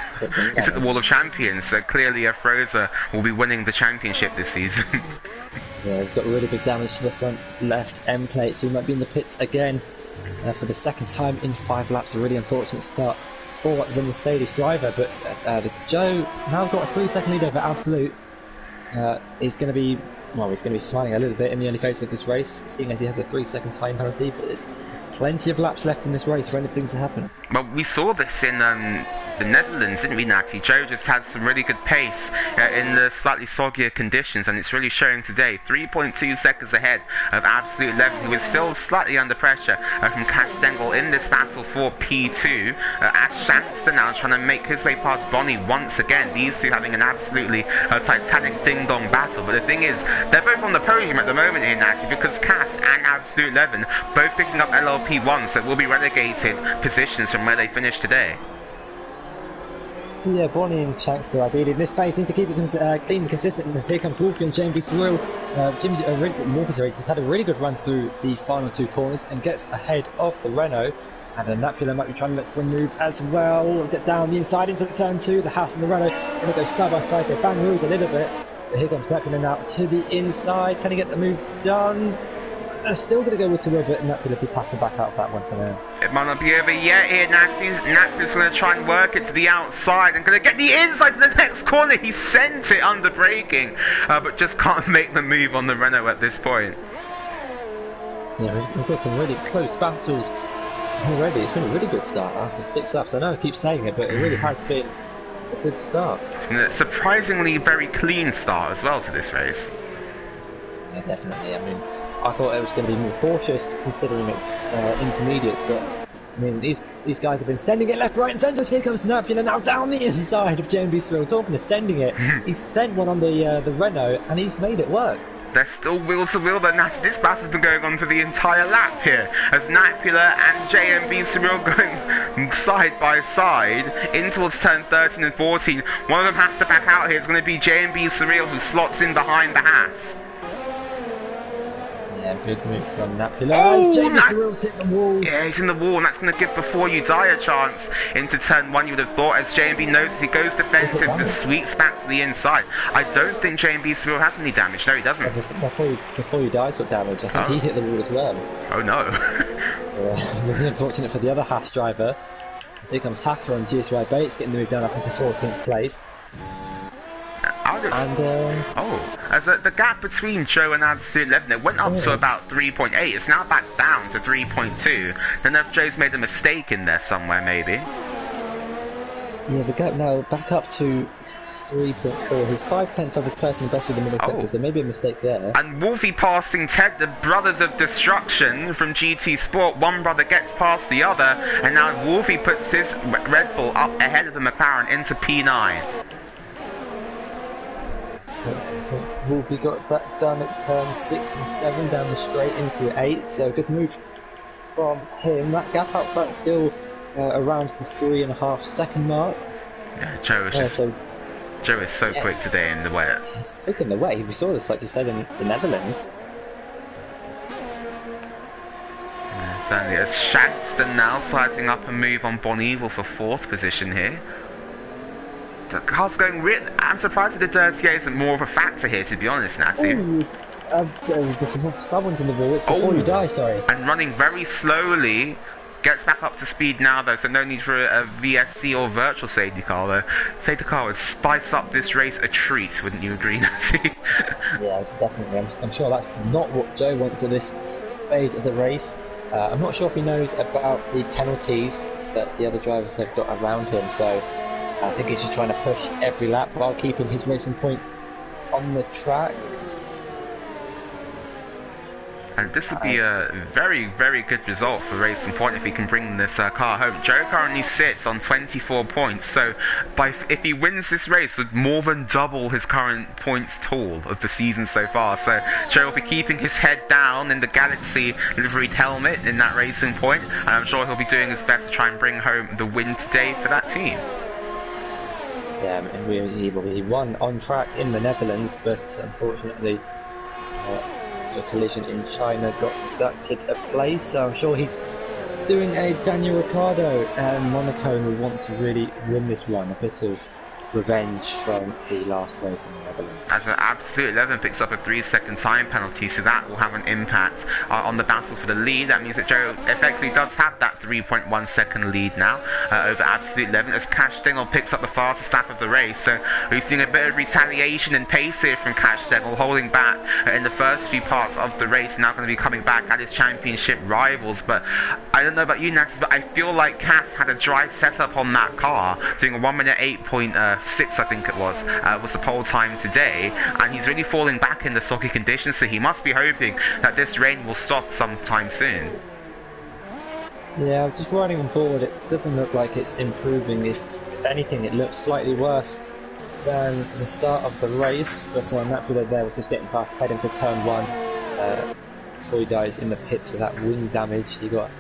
Speaker 1: He's hit the wall of champions. So clearly, Frozer will be winning the championship this season.
Speaker 2: Yeah, he's got really big damage to the front left end plate, so he might be in the pits again for the second time in 5 laps. A really unfortunate start for the Mercedes driver, but Joe now got a 3-second lead over Absolute. He's going to be smiling a little bit in the early phase of this race, seeing as he has a 3-second time penalty, but there's plenty of laps left in this race for anything to happen.
Speaker 1: Well, we saw this in the Netherlands, didn't we, Natty? Joe just had some really good pace in the slightly soggier conditions, and it's really showing today. 3.2 seconds ahead of Absolute Level, who is still slightly under pressure from Cash Stengel in this battle for P2. Ash Shanster now trying to make his way past Bonnie once again. These two having an absolutely titanic ding-dong battle. But the thing is, they're both on the podium at the moment here, Natty, because Cass and Absolute Level both picking up LLP1, so will be relegated positions from where they finished today.
Speaker 2: Yeah, Bonnie and Shankster ideally in this phase need to keep it clean and consistent. And here comes Wolfie and JMB Surreal. Wolfie just had a really good run through the final two corners and gets ahead of the Renault. And Napula might be trying to look for a move as well. Get down the inside into turn two. The Haas and the Renault going to go side by side. They bang wheels a little bit. But here comes Napula now to the inside. Can he get the move done? They're still going to go with to Robert, and Napula just has to back out of that one for now.
Speaker 1: It might not be over yet here. Napula's going to try and work it to the outside and going to get the inside for the next corner. He sent it under braking, but just can't make the move on the Renault at this point.
Speaker 2: Yeah, we've got some really close battles already. It's been a really good start after 6 laps. I know I keep saying it, but it really has been a good start.
Speaker 1: And a surprisingly very clean start as well to this race.
Speaker 2: Yeah, definitely. I mean, I thought it was going to be more cautious considering it's intermediates, but I mean, these guys have been sending it left, right and centre. Here comes Napula now down the inside of JMB Surreal. Talking of sending it, he's sent one on the Renault and he's made it work.
Speaker 1: They're still wheel to wheel. This battle's been going on for the entire lap here, as Napula and JMB Surreal going side by side in towards turn 13 and 14. One of them has to back out here. It's going to be JMB Surreal who slots in behind the Haas.
Speaker 2: Yeah, good move from Napula. JMB Surreal's hit the wall.
Speaker 1: Yeah, he's in the wall, and that's going to give Before You Die a chance into turn 1, you would have thought, as JMB notices he goes defensive but sweeps back to the inside. I don't think JMB Surreal has any damage. No, he doesn't.
Speaker 2: Before You Die's got damage. I think he hit the wall as well.
Speaker 1: Oh no.
Speaker 2: Really unfortunate for the other Haas driver. As here comes Hacker on GSY Bates, getting the move down up into 14th place.
Speaker 1: As the gap between Joe and Absolute Level, it went up to about 3.8. It's now back down to 3.2. Don't know if Joe's made a mistake in there somewhere, maybe.
Speaker 2: Yeah, the gap now back up to 3.4. He's 5/10 of his personal best with the middle sector, so maybe a mistake there.
Speaker 1: And Wolfie passing Ted, the brothers of destruction from GT Sport. One brother gets past the other, and now Wolfie puts his Red Bull up ahead of the McLaren into P9.
Speaker 2: Wolfie got that done at turn 6 and 7 down the straight into 8, so good move from him. That gap out front still around the 3.5 second mark.
Speaker 1: Yeah, Joe is so quick today in the wet.
Speaker 2: He's quick in the wet. We saw this, like you said, in the Netherlands.
Speaker 1: Yeah, certainly. As Shankster now sizing up a move on Bon Evil for 4th position here. The car's going real. I'm surprised that the Dirty A isn't more of a factor here, to be honest, Natty.
Speaker 2: Someone's in the wall. It's Before You Die, sorry.
Speaker 1: And running very slowly. Gets back up to speed now, though, so no need for a VSC or virtual safety car, though. Safety car would spice up this race a treat, wouldn't you agree, Natty? Yeah,
Speaker 2: definitely. I'm sure that's not what Joe wants at this phase of the race. I'm not sure if he knows about the penalties that the other drivers have got around him, so I think he's just trying to push every lap while keeping his racing point on the track.
Speaker 1: And this would be a very, very good result for Racing Point if he can bring this car home. Joe currently sits on 24 points, so if he wins this race, would more than double his current points total of the season so far. So Joe will be keeping his head down in the Galaxy liveried helmet in that Racing Point, and I'm sure he'll be doing his best to try and bring home the win today for that team.
Speaker 2: Yeah, he won on track in the Netherlands, but unfortunately a collision in China got deducted a place, so I'm sure he's doing a Daniel Ricciardo, and Monaco will want to really win this run. A bit of revenge from the last race in the Netherlands.
Speaker 1: As an Absolute 11 picks up a 3-second time penalty, so that will have an impact on the battle for the lead. That means that Joe effectively does have that 3.1 second lead now over Absolute 11, as Cash Stengel picks up the fastest lap of the race. So we're seeing a bit of retaliation and pace here from Cash Stengel, holding back in the first few parts of the race, now going to be coming back at his championship rivals. But I don't know about you, Nats, but I feel like Cass had a dry setup on that car, doing a 1 minute 8.6, I think it was the pole time today, and he's really falling back in the soggy conditions, so he must be hoping that this rain will stop sometime soon.
Speaker 2: Yeah, just riding on board, it doesn't look like it's improving. If anything, it looks slightly worse than the start of the race, but naturally there was just getting past Ted into turn 1 before he dies in the pits with that wing damage he got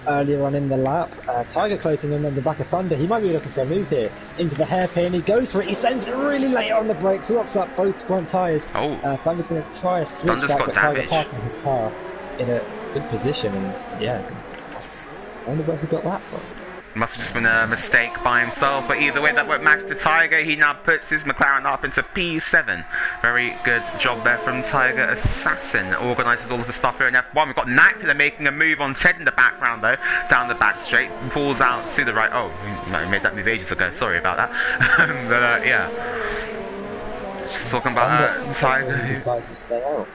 Speaker 2: earlier on in the lap. Tiger closing in on the back of Thunder. He might be looking for a move here into the hairpin. He goes for it. He sends it really late on the brakes, locks up both front tyres. Thunder's going to try a switch back, but Tiger parking his car in a good position, and yeah, I wonder where he got that from.
Speaker 1: Must have just been a mistake by himself, but either way that won't match the Tiger. He now puts his McLaren up into P7. Very good job there from Tiger Assassin. Organises all of the stuff here in F1. We've got Nakula making a move on Ted in the background though, down the back straight, pulls out to the right. Oh, no, he made that move ages ago, sorry about that. But yeah, just talking about Tiger who
Speaker 2: decides to stay out.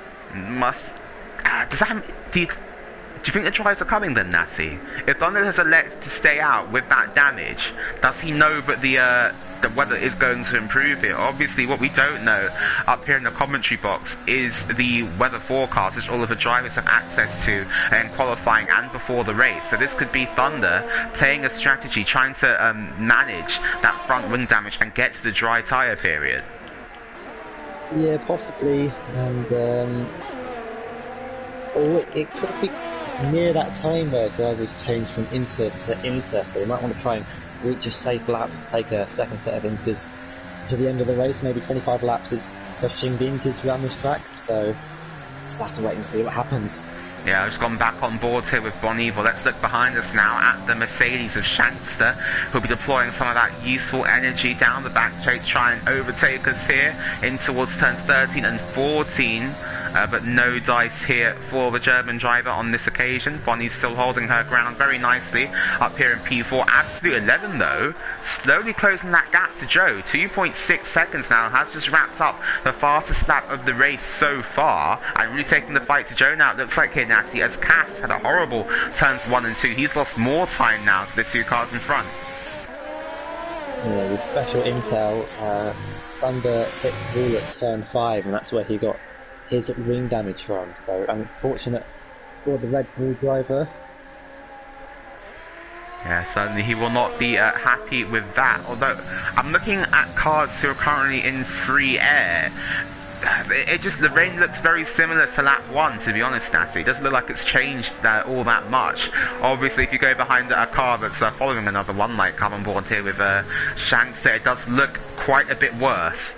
Speaker 1: Does that do you think the tries are coming then, Nasty? If Thunder has elected to stay out with that damage, does he know that the weather is going to improve here? Obviously, what we don't know up here in the commentary box is the weather forecast, which all of the drivers have access to in qualifying and before the race. So this could be Thunder playing a strategy, trying to manage that front wing damage and get to the dry tyre period.
Speaker 2: Yeah, possibly, and it could be near that time where drivers change from inter to inter, so they might want to try and reach a safe lap to take a second set of inters to the end of the race. Maybe 25 laps is pushing the inters around this track, so just have to wait and see what happens.
Speaker 1: Yeah, I've just gone back on board here with Bon Evil. Let's look behind us now at the Mercedes of Shanster, who'll be deploying some of that useful energy down the back straight to try and overtake us here in towards turns 13 and 14. But no dice here for the German driver on this occasion. Bonnie's still holding her ground very nicely up here in P4. Absolute 11 though, slowly closing that gap to Joe. 2.6 seconds now, has just wrapped up the fastest lap of the race so far, and really taking the fight to Joe now. It looks like here, Natty, as Cass had a horrible turns 1 and 2. He's lost more time now to the two cars in front.
Speaker 2: Yeah, with special intel, Thunder hit the wall at turn 5, and that's where he got his ring damage from, so unfortunate for the Red Bull driver.
Speaker 1: Yeah, certainly he will not be happy with that, although I'm looking at cars who are currently in free air. The rain looks very similar to lap 1, to be honest, Natty. It doesn't look like it's changed all that much. Obviously, if you go behind a car that's following another one, like come on board here with Shanster, it does look quite a bit worse.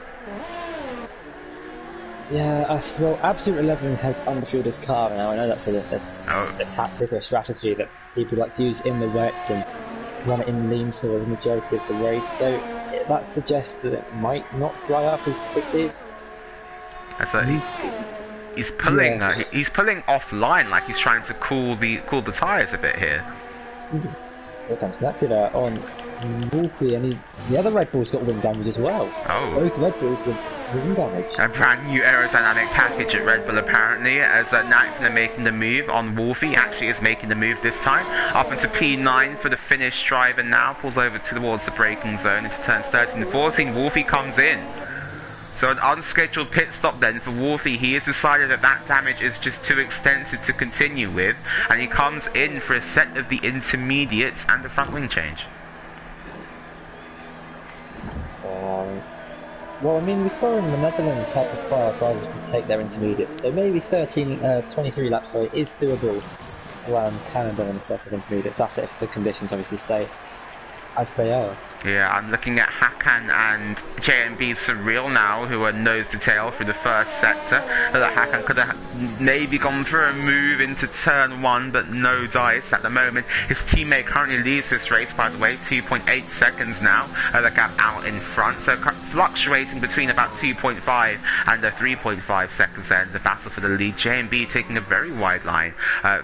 Speaker 2: Yeah, well, Absolute 11 has underfueled his car now. I know that's a tactic or a strategy that people like to use in the wets and run it in lean for the majority of the race, so that suggests that it might not dry up as quickly as...
Speaker 1: He's pulling he's pulling offline, like he's trying to cool the tyres a bit here.
Speaker 2: Here comes Nakula on Wolfie, and the other Red Bull's got wing damage as well. Both Red Bulls with wing damage.
Speaker 1: A brand new aerodynamic package at Red Bull apparently, as Nakula making the move on Wolfie. Actually is making the move this time up into P9 for the Finnish driver now, pulls over towards the braking zone into turns 13 and 14. Wolfie comes in. So an unscheduled pit stop then for Wolfie. He has decided that damage is just too extensive to continue with, and he comes in for a set of the intermediates and a front wing change.
Speaker 2: Well, I mean, we saw in the Netherlands how far drivers could take their intermediates, so maybe 23 laps is doable around Canada on a set of intermediates. That's it if the conditions obviously stay as they are.
Speaker 1: Yeah, I'm looking at Hakan and JMB Surreal now, who are nose to tail through the first sector. That Hakan could have maybe gone for a move into turn 1, but no dice at the moment. His teammate currently leads this race, by the way, 2.8 seconds now. The gap out in front, so fluctuating between about 2.5 and 3.5 seconds there in the battle for the lead. JMB taking a very wide line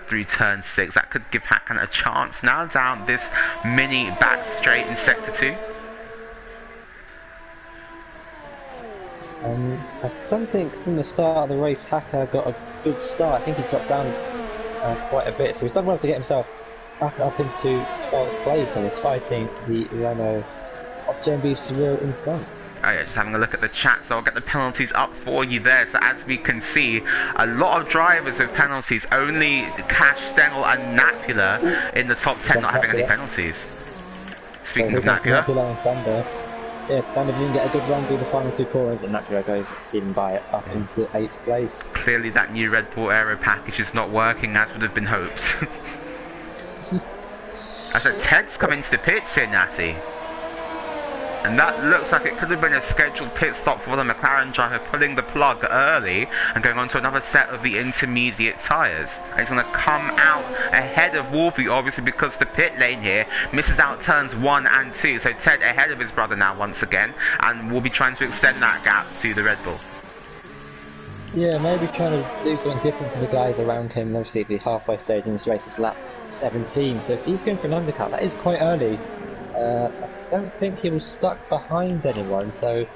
Speaker 1: through turn 6. That could give Hakan a chance now down this mini back straight in sector 2.
Speaker 2: I don't think from the start of the race Hacker got a good start. I think he dropped down quite a bit, so he's done well to get himself back up into 12th place, and is fighting the Renault of JMB Surreal in front.
Speaker 1: Oh yeah, just having a look at the chat, so I'll get the penalties up for you there. So as we can see, a lot of drivers with penalties, only Cash, Stengel and Napula in the top 10 not having any penalties. Speaking of Napula,
Speaker 2: yeah, Thunder didn't get a good run through the final 2 corners, and Napula goes steaming by it up into 8th place.
Speaker 1: Clearly that new Red Bull Aero package is not working as would have been hoped. As Ted's come into the pits here, Natty. And that looks like it could have been a scheduled pit stop for the McLaren driver, pulling the plug early and going on to another set of the intermediate tyres. And he's going to come out ahead of Wolfie, obviously, because the pit lane here misses out turns 1 and 2. So Ted ahead of his brother now once again, and will be trying to extend that gap to the Red Bull.
Speaker 2: Yeah, maybe trying to do something different to the guys around him. Obviously, the halfway stage in this race is lap 17, so if he's going for an undercut, that is quite early. I don't think he was stuck behind anyone, so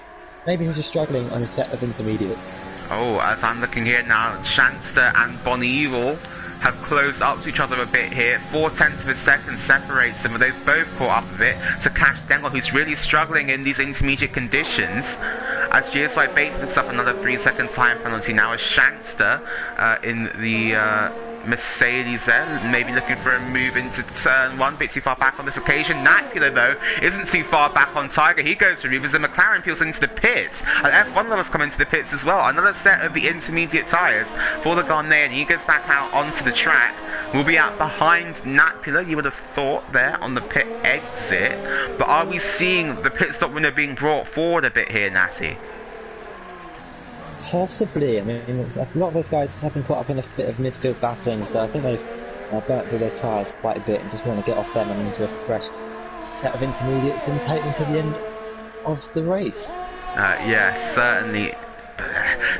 Speaker 2: maybe he's just struggling on a set of intermediates.
Speaker 1: Oh, as I'm looking here now, Shanster and Bonnie Evil have closed up to each other a bit here. 0.4 of a second separates them, but they've both caught up a bit to Cash Stengel, who's really struggling in these intermediate conditions. As GSY Bates picks up another 3-second time penalty now as Shankster in the Mercedes there, maybe looking for a move into turn 1, bit too far back on this occasion. Nakula though isn't too far back on Tiger, he goes to move as the McLaren peels into the pits, and F1 lovers come into the pits as well. Another set of the intermediate tyres for the Ghanaian. He goes back out onto the track, will be out behind Nakula, you would have thought there on the pit exit, but are we seeing the pit stop window being brought forward a bit here, Natty?
Speaker 2: Possibly. I mean, a lot of those guys have been caught up in a bit of midfield battling, so I think they've burnt through their tyres quite a bit and just want to get off them and into a fresh set of intermediates and take them to the end of the race.
Speaker 1: Yeah, certainly.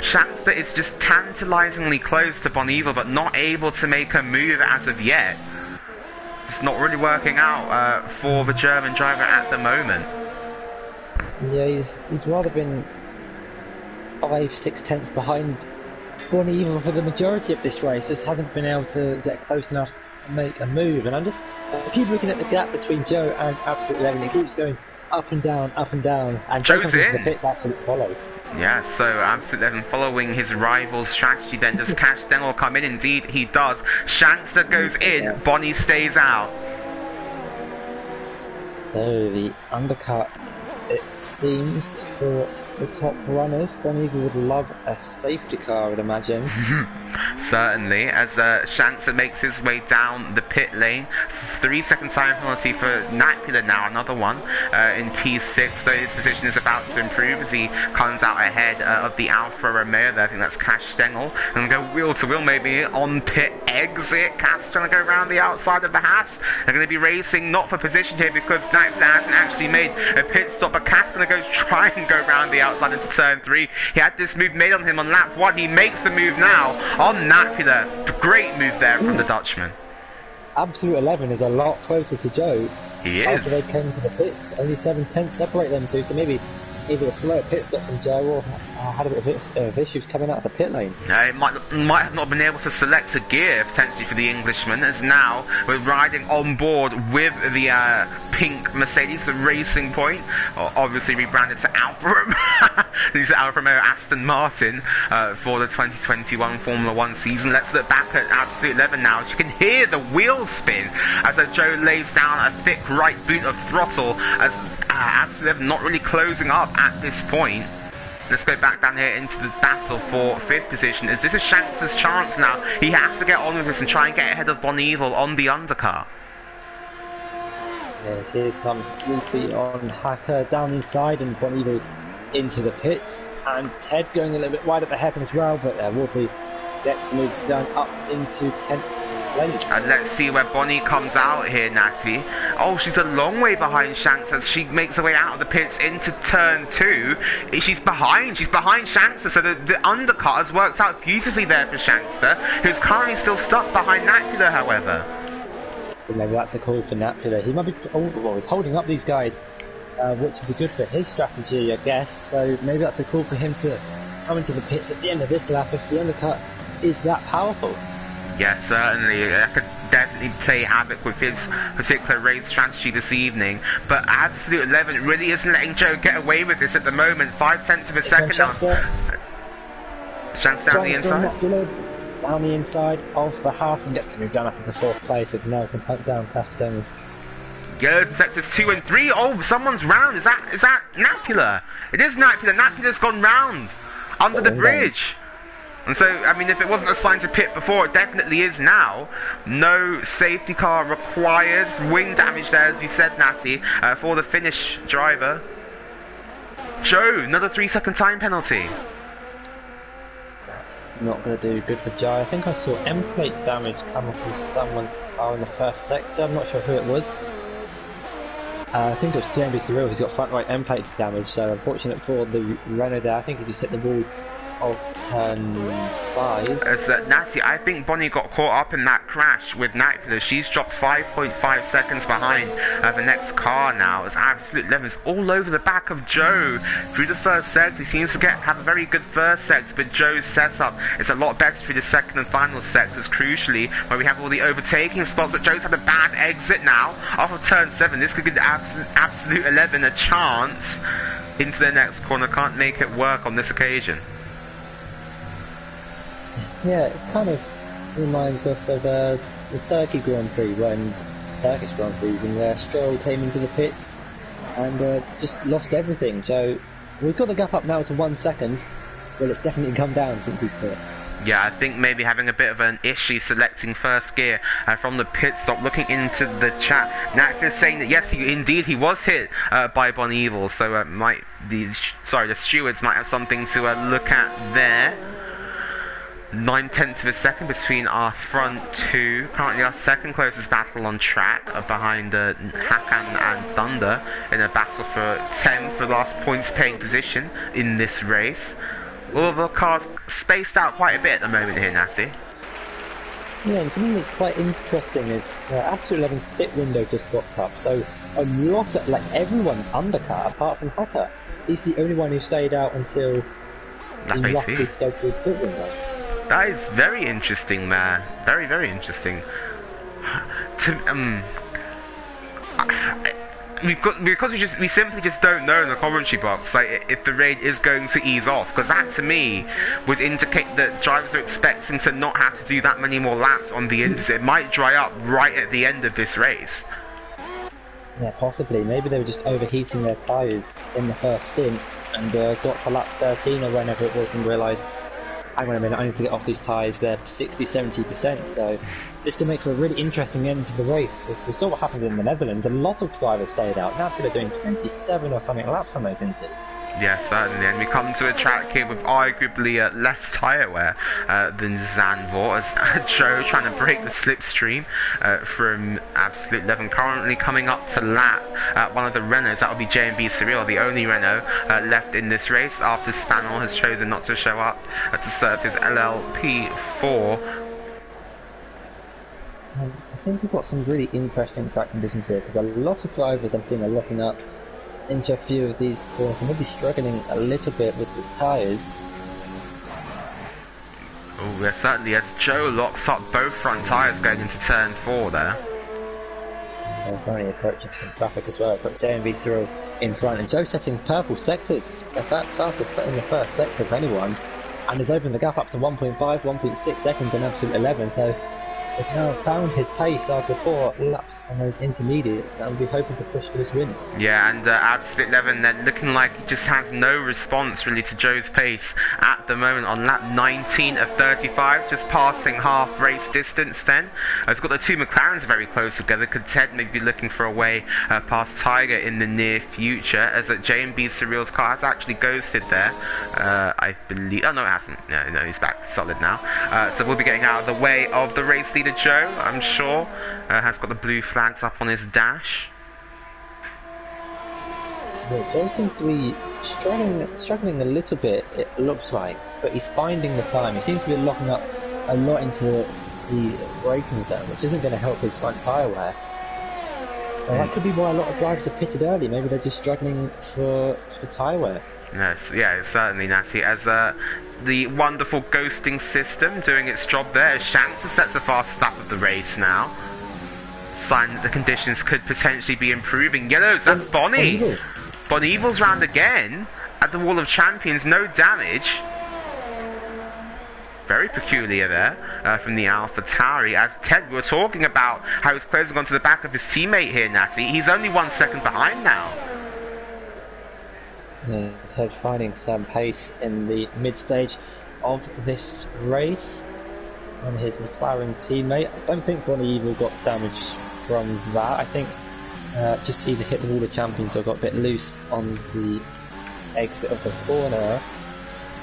Speaker 1: Shanster is just tantalisingly close to Boniva, but not able to make a move as of yet. It's not really working out for the German driver at the moment.
Speaker 2: Yeah, he's rather been 5-6 tenths behind Bonnie even for the majority of this race, just hasn't been able to get close enough to make a move. And I keep looking at the gap between Joe and Absolute 11. It keeps going up and down, and Joe comes into the pits, Absolute follows.
Speaker 1: Yeah, so Absolute 11 following his rival's strategy then. Does Cash Stengel come in? Indeed he does. Shankster goes in, Bonnie stays out. So
Speaker 2: the undercut, it seems, for the top runners. Bonnie would love a safety car, I would imagine.
Speaker 1: Certainly, as Shanster makes his way down the pit lane. 3-second time penalty for Nakula now, another one in P6, though his position is about to improve as he comes out ahead of the Alfa Romeo there. I think that's Cash Stengel. And go wheel to wheel maybe on pit exit. Cass trying to go around the outside of the Haas. They're going to be racing not for position here because Nakula hasn't actually made a pit stop, but Cass going to go try and go around the outside into turn 3. He had this move made on him on lap 1. He makes the move now on Nakula. Great move there from the Dutchman.
Speaker 2: Absolute 11 is a lot closer to Joe.
Speaker 1: He is.
Speaker 2: After they came to the pits, only 7 tenths separate them two, so maybe either a slower pit stop from Joe or had a bit of issues coming out of the pit lane.
Speaker 1: It might have not been able to select a gear potentially for the Englishman, as now we're riding on board with the pink Mercedes, the Racing Point, obviously rebranded to Alfa Romeo. These are Alfa Romeo Aston Martin for the 2021 Formula 1 season. Let's look back at Absolute 11 now, as you can hear the wheel spin as Joe lays down a thick right boot of throttle, as Absolute 11 not really closing up at this point. Let's go back down here into the battle for 5th position, as this is Shankster's chance now. He has to get on with this and try and get ahead of Bonival on the undercar.
Speaker 2: Yes, here comes Wolfie on Hacker down the inside and Bon Evil's into the pits. And Ted going a little bit wide at the hairpin as well, but Wolfie gets the move done up into 10th place.
Speaker 1: And let's see where Bonnie comes out here, Natty. Oh, she's a long way behind Shanks as she makes her way out of the pits into turn 2. She's behind Shankster, so the undercut has worked out beautifully there for Shankster, who's currently still stuck behind Napula, however.
Speaker 2: Maybe that's a call for Napula. He might be, he's holding up these guys, which would be good for his strategy, I guess. So maybe that's a call for him to come into the pits at the end of this lap if the undercut is that powerful.
Speaker 1: Yeah, certainly. That could definitely play havoc with his particular race strategy this evening. But Absolute 11 really isn't letting Joe get away with this at the moment. 0.5 of a second now. Shankster down the inside.
Speaker 2: Down the inside of the house and gets to move down up into 4th place. If now can hunt down Castellano.
Speaker 1: Yellow sectors 2 and 3. Oh, someone's round. Is that Napula? It is Napula. Napula's gone round under the bridge. And so, I mean, if it wasn't a sign to pit before, it definitely is now. No safety car required. Wing damage there, as you said, Natty, for the Finnish driver. Joe, another 3-second time penalty.
Speaker 2: That's not going to do good for Joe. I think I saw M-plate damage coming from someone's car in the first sector. I'm not sure who it was. I think it was JMB Cyril who's got front right M-plate damage, so unfortunate for the Renault there. I think he just hit the wall of turn 5.
Speaker 1: As Natty, I think Bonnie got caught up in that crash with Napula. She's dropped 5.5 seconds behind the next car now. As Absolute 11 is all over the back of Joe through the first sector. He seems to have a very good first sector, but Joe's setup is a lot better through the second and final sectors, crucially, where we have all the overtaking spots. But Joe's had a bad exit now off of turn 7. This could give Absolute 11 a chance into the next corner. Can't make it work on this occasion.
Speaker 2: Yeah, it kind of reminds us of the Turkey Grand Prix Turkish Grand Prix when Stroll came into the pits and just lost everything. Joe, he's got the gap up now to 1 second. Well, it's definitely come down since he's pit.
Speaker 1: Yeah, I think maybe having a bit of an issue selecting first gear from the pit stop. Looking into the chat, Nathan is saying that yes, indeed he was hit by Bon Evil, so the stewards might have something to look at there. 9/10 of a second between our front two. Currently our second closest battle on track behind Hakan and Thunder in a battle for 10 for the last points paying position in this race. All of the cars spaced out quite a bit at the moment here, Natty.
Speaker 2: Yeah, and something that's quite interesting is Absolute 11's pit window just dropped up, so a lot of, everyone's undercut apart from Hacker. He's the only one who stayed out until the roughly scheduled pit window.
Speaker 1: That is very interesting, man. Very, very interesting. We simply just don't know in the commentary box, if the raid is going to ease off, because that to me would indicate that drivers are expecting to not have to do that many more laps on the interstate. It might dry up right at the end of this race.
Speaker 2: Yeah, possibly. Maybe they were just overheating their tyres in the first stint and got to lap 13 or whenever it was and realised, hang on a minute, I need to get off these tyres, they're 60-70%, so this can make for a really interesting end to the race. As we saw what happened in the Netherlands, a lot of drivers stayed out. Now people are doing 27 or something laps on those inserts.
Speaker 1: Yeah, certainly, and we come to a track here with arguably less tyre wear than Zandvoort, as Joe trying to break the slipstream from Absolute 11, currently coming up to lap one of the Renaults. That would be JMB Cyril, the only Renault left in this race after Spanel has chosen not to show up to serve his LLP4.
Speaker 2: I think we've got some really interesting track conditions here, because a lot of drivers I'm seeing are locking up into a few of these corners and maybe struggling a little bit with the tyres.
Speaker 1: Oh, yeah, certainly, as Joe locks up both front tyres going into turn 4 there.
Speaker 2: They're currently approaching some traffic as well. It's got JMV Cyril in front, and Joe setting purple sectors, the fastest in the first sector of anyone, and has opened the gap up to 1.5, 1.6 seconds on Absolute 11, so has now found his pace after 4 laps on those intermediates and will be hoping to push for this win.
Speaker 1: Yeah, and Absolute 11 then looking like he just has no response really to Joe's pace at the moment on lap 19 of 35, just passing half race distance then. It's got the two McLarens very close together. Could Ted maybe be looking for a way past Tiger in the near future, as that J&B Surreal's car has actually ghosted there, I believe. Oh no, it hasn't. No, he's back solid now. So we'll be getting out of the way of the race leader Joe, I'm sure. Has got the blue flags up on his dash.
Speaker 2: Yeah, Joe seems to be struggling a little bit, it looks like, but he's finding the time. He seems to be locking up a lot into the braking zone, which isn't going to help his front tyre wear. And that could be why a lot of drivers are pitted early. Maybe they're just struggling for tyre wear.
Speaker 1: Yes, yeah, it's certainly Natty, as the wonderful ghosting system doing its job there. Shanks sets the fast lap of the race now. Sign that the conditions could potentially be improving. Yellows, that's Bonnie. Bonnievil's round again at the Wall of Champions, no damage. Very peculiar there from the AlphaTauri. As Ted, we were talking about how he's closing onto the back of his teammate here, Natty. He's only 1 second behind now.
Speaker 2: Yeah, Ted finding some pace in the mid-stage of this race on his McLaren teammate. I don't think Bonnieval got damage from that. I think just either hit the Wall of Champions or got a bit loose on the exit of the corner.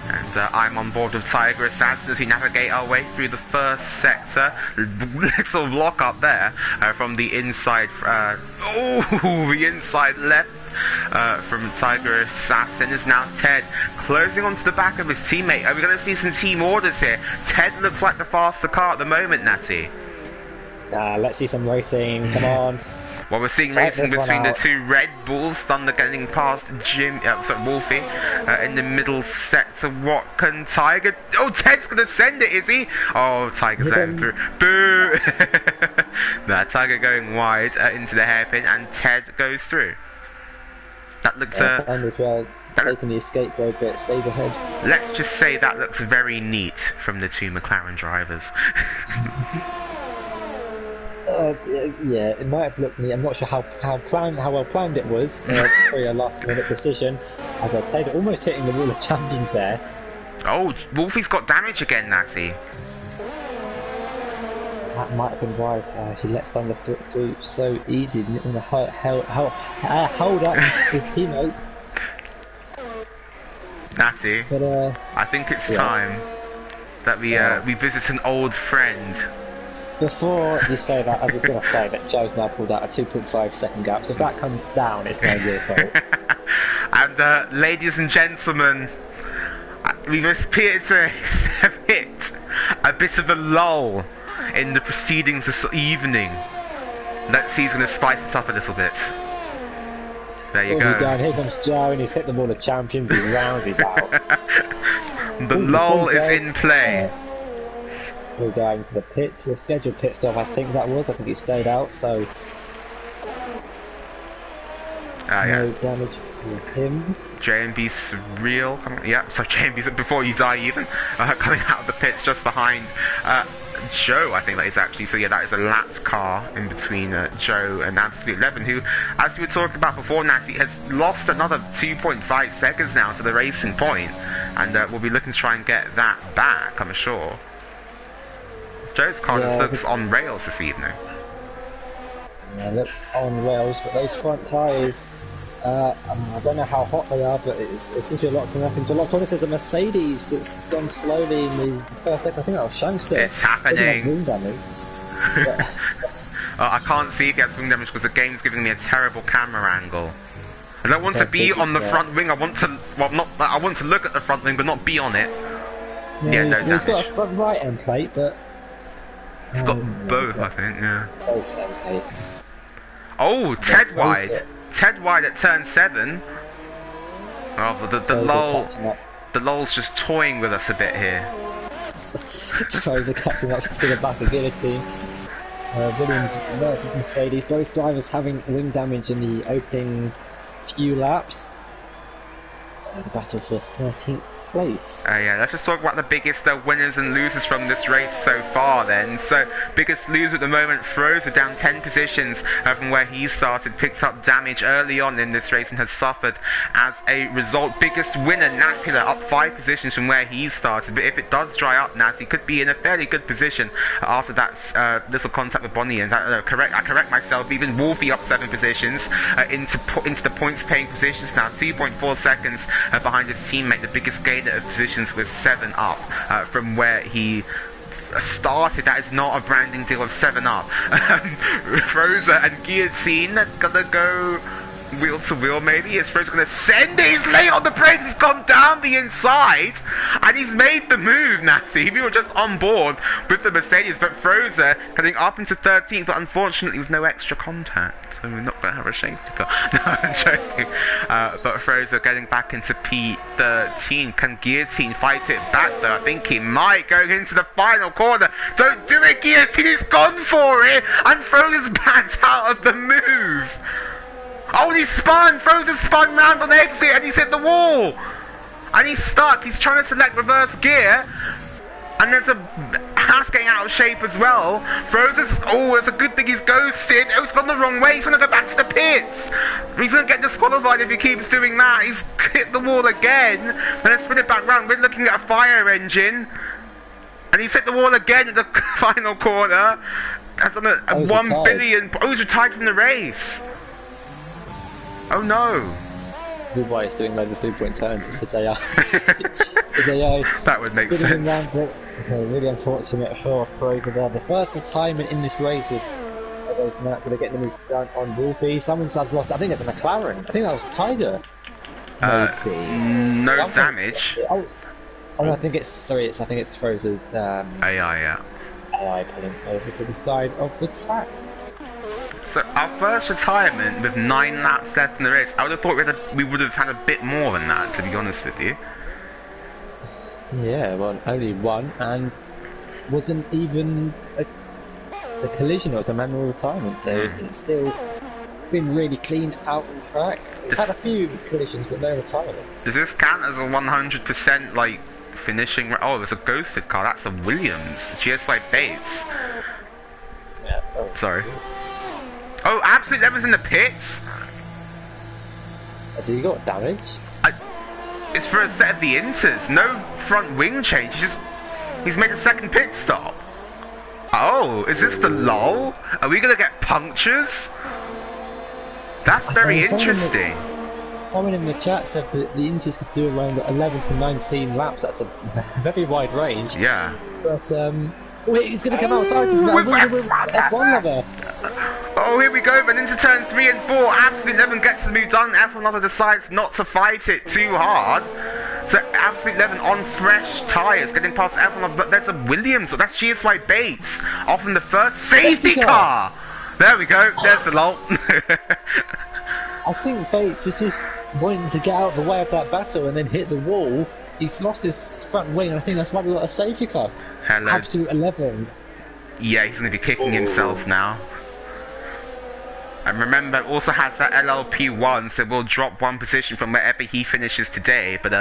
Speaker 1: And I'm on board with Tiger Assassin as we navigate our way through the first sector. Little block up there from the inside. The inside left from Tiger Assassin is now Ted closing onto the back of his teammate. Are we going to see some team orders here? Ted looks like the faster car at the moment, Natty.
Speaker 2: Let's see some racing. Come on.
Speaker 1: Well, we're seeing racing between the two Red Bulls. Thunder getting past Wolfie in the middle sector. What can Tiger... Oh, Ted's going to send it, is he? Oh, Tiger's letting through. Boo! Nah, Tiger going wide into the hairpin, and Ted goes through. That looks...
Speaker 2: as well, taking the escape road, but stays ahead.
Speaker 1: Let's just say that looks very neat from the two McLaren drivers.
Speaker 2: Yeah, it might have looked neat. I'm not sure how well planned it was for a last-minute decision. As I tell you, almost hitting the Wall of Champions there.
Speaker 1: Oh, Wolfie's got damage again, Natty.
Speaker 2: That might have been why he let Thunder through so easy. Didn't want to hold up his teammates.
Speaker 1: Natty,
Speaker 2: but,
Speaker 1: I think it's time that we visit an old friend.
Speaker 2: Before you say that, I'm just going to say that Joe's now pulled out a 2.5 second gap, so if that comes down, it's no your fault.
Speaker 1: And ladies and gentlemen, we've appeared to have hit a bit of a lull in the proceedings this evening. Let's see, he's going to spice this up a little bit. There you go.
Speaker 2: Down. Here comes Joe, and he's hit the Wall of Champions, he's round, he's out.
Speaker 1: The lull is in play.
Speaker 2: We're going to the pits, the scheduled pit stop, I think he stayed out, so no damage for him.
Speaker 1: J&B Surreal coming, so J&B's before you die even, coming out of the pits just behind Joe, I think that is actually, so yeah, that is a lapped car in between Joe and Absolute 11, who, as we were talking about before, Natty, has lost another 2.5 seconds now to the racing point, and we'll be looking to try and get that back, I'm sure. Joe's car just looks on rails this evening.
Speaker 2: Yeah, it looks on rails, but those front tyres, I don't know how hot they are, but it seems to be locking up into a lot. There's a Mercedes that's gone slowly in the first sector. I think that was Shankster.
Speaker 1: It's happening.
Speaker 2: Wing damage.
Speaker 1: I can't see if he has wing damage because the game's giving me a terrible camera angle. I don't want to be on the front wing. I want to, I want to look at the front wing, but not be on it. Yeah, no damage.
Speaker 2: He's got a front right end plate, but
Speaker 1: he's got both, I think. Yeah.
Speaker 2: Both end plates.
Speaker 1: Oh, Ted wide. Ted wide at turn 7. Oh, the lull's just toying with us a bit here.
Speaker 2: Foes are catching up to the back of Guillotine. Williams versus Mercedes. Both drivers having wing damage in the opening few laps. the battle for 13th place.
Speaker 1: Yeah, let's just talk about the biggest winners and losers from this race so far then. So, biggest loser at the moment, Frozer, down 10 positions from where he started, picked up damage early on in this race and has suffered as a result. Biggest winner, Nakula, up 5 positions from where he started, but if it does dry up, Naz, he could be in a fairly good position after that little contact with Bonnie, and I correct myself, even Wolfie up 7 positions into the points paying positions now, 2.4 seconds behind his teammate, the biggest gainer of positions with 7 up from where he started. That is not a branding deal of 7 up. Rosa and Guillotine are gonna go wheel to wheel maybe. Is Frozer gonna send it? He's late on the brakes, he's gone down the inside and he's made the move, Natty. We were just on board with the Mercedes, but Frozer getting up into 13th, but unfortunately with no extra contact, so we're not gonna have a safety car. No, I'm joking. But Frozer getting back into P13. Can Guillotine fight it back though? I think he might, going into the final corner. Don't do it, Guillotine, he's gone for it, and Frozer's backed out of the move. Oh, and he spun! Frozer spun round on exit and he's hit the wall! And he's stuck, he's trying to select reverse gear. And there's a house getting out of shape as well. Frozer's, oh, it's a good thing he's ghosted. Oh, he's gone the wrong way, he's gonna go back to the pits. He's gonna get disqualified if he keeps doing that. He's hit the wall again. And then spin it back round, we're looking at a fire engine. And he's hit the wall again at the final corner. That's on a 1 billion, oh, he's retired from the race. Oh no!
Speaker 2: Why he's doing loads of 3-point turns, it's his AI. His AI.
Speaker 1: That would make sense.
Speaker 2: Okay, really unfortunate for Frozer there. The first retirement in this race is those Nat, they're getting the move down on Wolfie. Someone's lost, I think it's a McLaren. I think that was Tiger.
Speaker 1: No damage.
Speaker 2: Oh no, I think it's Frozer's
Speaker 1: AI, yeah.
Speaker 2: AI pulling over to the side of the track.
Speaker 1: So our first retirement with 9 laps left in the race, I would have thought we would have had a bit more than that, to be honest with you.
Speaker 2: Yeah, well, only 1, and wasn't even a collision, it was a manual retirement, so it's still been really clean out on track. We've had a few collisions but no retirements.
Speaker 1: Does this count as a 100% like finishing? Oh, it was a ghosted car, that's a Williams, GS5 Bates.
Speaker 2: Yeah,
Speaker 1: sorry. Oh, Absolute Lemon's in the pits?
Speaker 2: So you got damage?
Speaker 1: It's for a set of the inters. No front wing change. He's made a second pit stop. Oh, is this the lull? Are we going to get punctures? That's very interesting.
Speaker 2: Someone in the chat said that the inters could do around 11 to 19 laps. That's a very wide range.
Speaker 1: Yeah.
Speaker 2: But, wait, he's going to come outside. F1 lover.
Speaker 1: Oh, here we go, then into turn 3 and 4, Absolute Lemon gets the move done, F1 Lover decides not to fight it too hard. So Absolute Lemon on fresh tyres, getting past F1 Lover, but there's a Williams, that's GSY Bates, off in the first safety car! There we go, there's the lull.
Speaker 2: I think Bates was just wanting to get out of the way of that battle and then hit the wall. He's lost his front wing, and I think that's why we got a safety car.
Speaker 1: Hello.
Speaker 2: Absolute 11.
Speaker 1: Yeah, he's going to be kicking himself now. And remember, also has that LLP1, so we'll drop 1 position from wherever he finishes today. But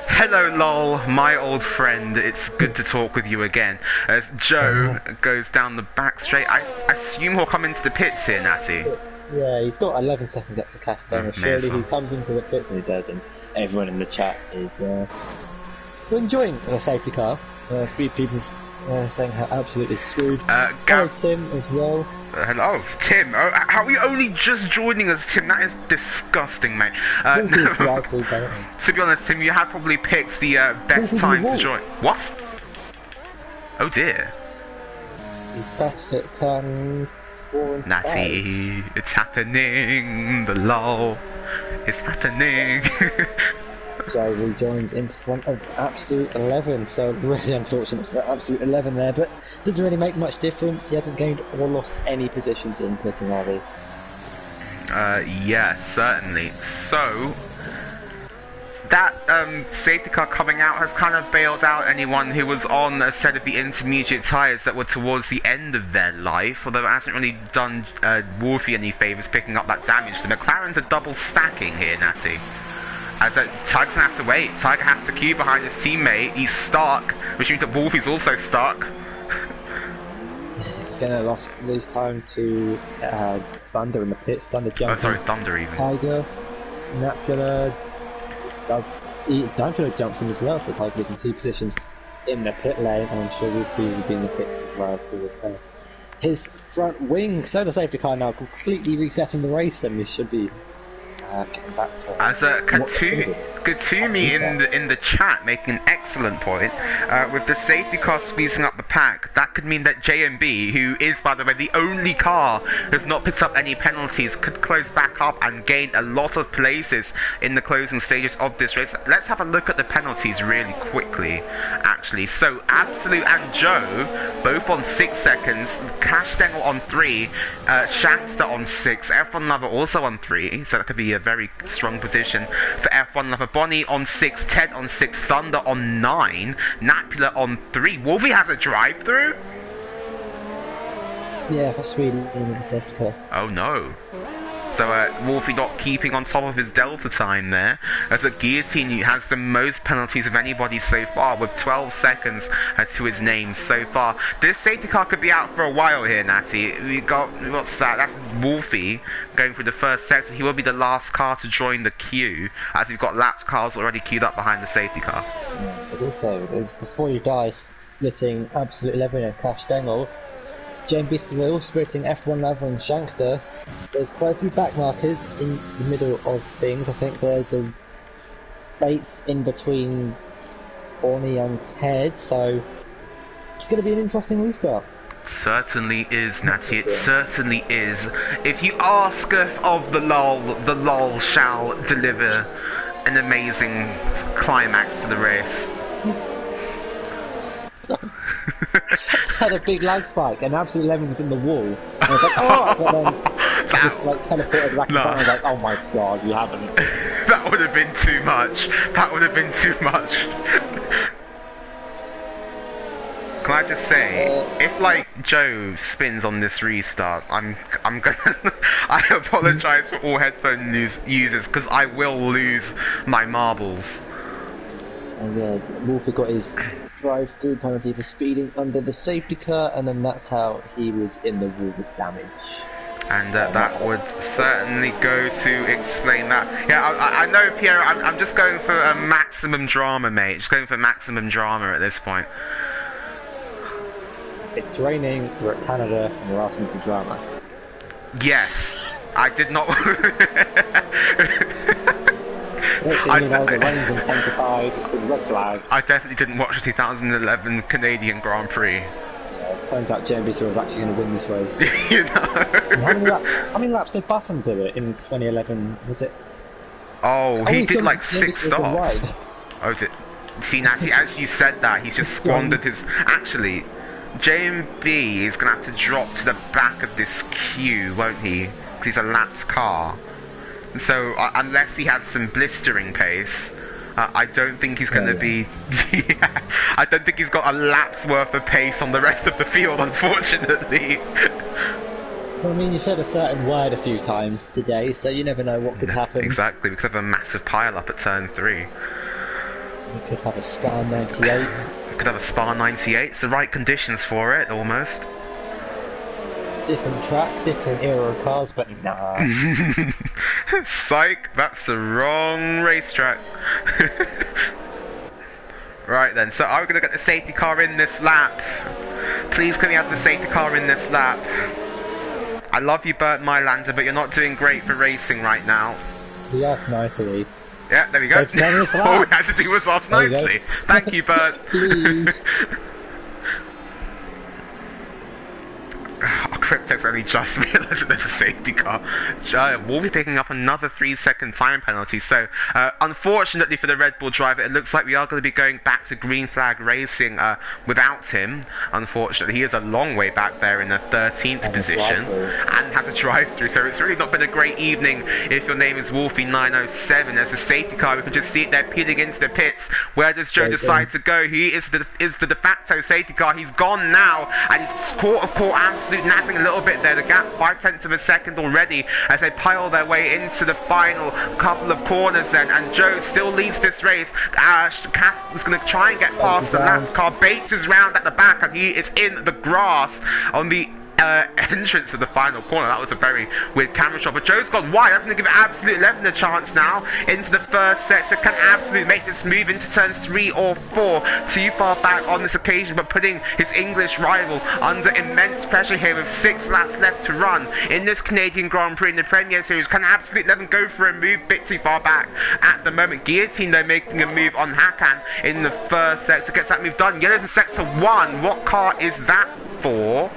Speaker 1: hello lol, my old friend, it's good to talk with you again. As Joe goes down the back straight, I assume he'll come into the pits here, Natty.
Speaker 2: Yeah, he's got 11 seconds up to cash down. Surely he comes into the pits and he does, and everyone in the chat is enjoying the safety car. 3 people saying how absolutely screwed. Hello Tim as well.
Speaker 1: Hello, Tim. Oh, how are you only just joining us, Tim? That is disgusting, mate. No. To be honest, Tim, you have probably picked the best time to join. What? Oh dear.
Speaker 2: He's crashed at turn 4 and
Speaker 1: Natty, 5. It's happening. The lull is happening.
Speaker 2: Joe rejoins in front of Absolute 11, so really unfortunate for Absolute 11 there, but doesn't really make much difference. He hasn't gained or lost any positions in pitting, have he?
Speaker 1: Yeah, certainly. So, that safety car coming out has kind of bailed out anyone who was on a set of the intermediate tyres that were towards the end of their life, although it hasn't really done Wolfie any favours picking up that damage. The McLarens are double stacking here, Natty. As Tiger's gonna have to wait. Tiger has to queue behind his teammate. He's stuck, which means that Wolfie's also stuck.
Speaker 2: He's going to lose time to Thunder in the pits. Thunder jumping.
Speaker 1: Oh, sorry, Thunder even.
Speaker 2: Tiger, Napula Napula jumps in as well, so Tiger gets in 2 positions in the pit lane, and I'm sure Wolfie will be in the pits as well to repair his front wing. So the safety car now completely resetting the race, and we should be getting back to
Speaker 1: as Katumi in the chat making an excellent point, with the safety car squeezing up the pack, that could mean that JMB, who is by the way the only car who has not picked up any penalties, could close back up and gain a lot of places in the closing stages of this race. Let's have a look at the penalties really quickly actually. So Absolute and Joe both on 6 seconds, Cash Stengel on 3, Shankster on 6, F1 Lover also on 3, so that could be a very strong position for F1 Lover. Bonnie on 6, Ted on 6, Thunder on 9, Napula on 3. Wolfie has a drive-through?
Speaker 2: Yeah, that's really in the safety car.
Speaker 1: Oh no. So Wolfie not keeping on top of his delta time there, as a Guillotine has the most penalties of anybody so far, with 12 seconds to his name so far. This safety car could be out for a while here, Natty. What's that? That's Wolfie going through the first sector. He will be the last car to join the queue, as we've got lapped cars already queued up behind the safety car.
Speaker 2: Yeah, but also, there's Before You Die splitting Absolute 11 and Cash Stengel. JMB will splitting F1 Lover and Shankster. There's quite a few back markers in the middle of things. I think there's a Bates in between Bonnie and Ted, so it's going to be an interesting restart.
Speaker 1: Certainly is, Natty, it certainly is. If you ask of the lull shall deliver an amazing climax to the race.
Speaker 2: Had a big lag spike, and Absolute 11 was in the wall, and it's like, oh, but then it just like teleported back in front. I was like, oh my god, you haven't.
Speaker 1: That would have been too much. That would have been too much. Can I just say, if like Joe spins on this restart, I'm gonna I apologise for all headphone users, because I will lose my marbles.
Speaker 2: And yeah, Wolfie got his drive-through penalty for speeding under the safety car, and then that's how he was in the wall with damage.
Speaker 1: And that would certainly go to explain that. Yeah, I know, Pierre, I'm just going for a maximum drama, mate. Just going for maximum drama at this point.
Speaker 2: It's raining, we're at Canada, and you're asking for drama.
Speaker 1: Yes, I did not...
Speaker 2: Next thing you know, the rain's intensified, it's been red flags.
Speaker 1: I definitely didn't watch the 2011 Canadian Grand Prix.
Speaker 2: Yeah, it turns out JMB was actually going to win this race.
Speaker 1: You know?
Speaker 2: How many laps did Button do it in 2011? Was it?
Speaker 1: Oh, he did like 6 stops.
Speaker 2: Right.
Speaker 1: Oh, see, Natty, as you said that, he's just squandered his... Actually, JMB is going to have to drop to the back of this queue, won't he? Because he's a lapped car. So, unless he has some blistering pace, I don't think he's going to be... Yeah, I don't think he's got a lap's worth of pace on the rest of the field, unfortunately.
Speaker 2: Well, I mean, you said a certain word a few times today, so you never know what could happen.
Speaker 1: Exactly, because of a massive pile-up at turn 3.
Speaker 2: You could have a Spa 98.
Speaker 1: You could have a Spa 98. It's the right conditions for it, almost.
Speaker 2: Different track, different era of cars, but nah.
Speaker 1: Psych, that's the wrong racetrack. Right then, so are we going to get the safety car in this lap? Please can we have the safety car in this lap? I love you, Bert Mylander, but you're not doing great for racing right now.
Speaker 2: He asked nicely.
Speaker 1: Yeah, there we go. All we had to do was ask nicely. Thank you, Bert.
Speaker 2: Please.
Speaker 1: Cryptex only just realised that there's a safety car. We'll be picking up another 3-second time penalty. So, unfortunately for the Red Bull driver, it looks like we are going to be going back to green flag racing without him. Unfortunately, he is a long way back there in the 13th position and has a drive-through. So it's really not been a great evening if your name is Wolfie907. There's a safety car. We can just see it there peeling into the pits. Where does Joe decide to go? He is the de facto safety car. He's gone now, and he's caught Absolute napping a little bit there. The gap 5/10 of a second already as they pile their way into the final couple of corners then, and Joe still leads this race. Cass is going to try and get past the last car. Bates is round at the back and he is in the grass on the entrance of the final corner. That was a very weird camera shot, but Joe's gone wide. That's going to give Absolute 11 a chance now into the first sector. Can Absolute make this move into turns 3 or 4? Too far back on this occasion, but putting his English rival under immense pressure here with 6 laps left to run in this Canadian Grand Prix in the Premier Series. Can Absolute 11 go for a move? Bit too far back at the moment. Guillotine though making a move on Hakan in the first sector, gets that move done. Yellow's in sector 1. What car is that for?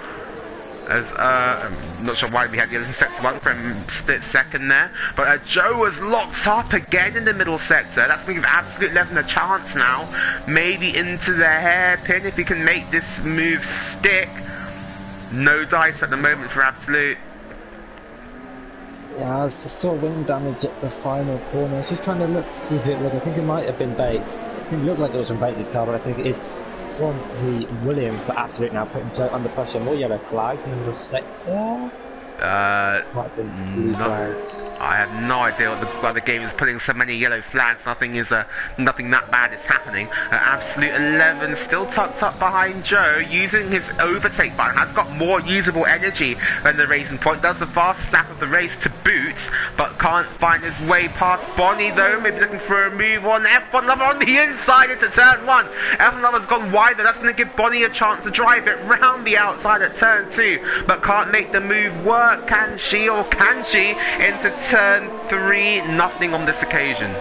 Speaker 1: As I'm not sure why we had Yellow in sector 1 for a split second there, but Joe was locked up again in the middle sector. That's going to give Absolute 11 a chance now, maybe into the hairpin if he can make this move stick. No dice at the moment for Absolute.
Speaker 2: Yeah, I saw wing damage at the final corner. I was just trying to look to see who it was. I think it might have been Bates. It didn't look like it was from Bates' car, but I think it is from the Williams, but Absolute now putting Joe under pressure. More yellow flags in the middle sector. Might have been blue flags.
Speaker 1: I have no idea why the game is putting so many yellow flags. Nothing that bad is happening. Absolute 11 still tucked up behind Joe, using his overtake button. Has got more usable energy than the Racing Point. Does the fast lap of the race to boot, but can't find his way past Bonnie though. Maybe looking for a move on F1 Lover on the inside into turn 1. F1 Lover's gone wider. That's going to give Bonnie a chance to drive it round the outside at turn 2, but can't make the move work. Can she, or can she, into turn 3? Nothing on this occasion.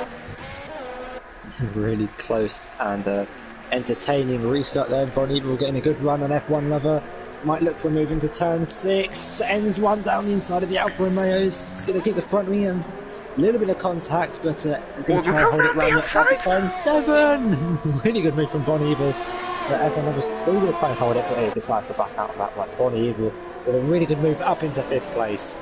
Speaker 2: Really close and entertaining restart there. Bonnie Evil getting a good run on F1 Lover. Might look for a move into turn 6. Ends one down the inside of the Alfa Romeos. It's going to keep the front wing and a little bit of contact, but going to try and hold it round up turn 7. Really good move from Bonnie Evil. But F1 Lover's still going to try and hold it, but he decides to back out of that one. Bonnie Evil with a really good move up into 5th place.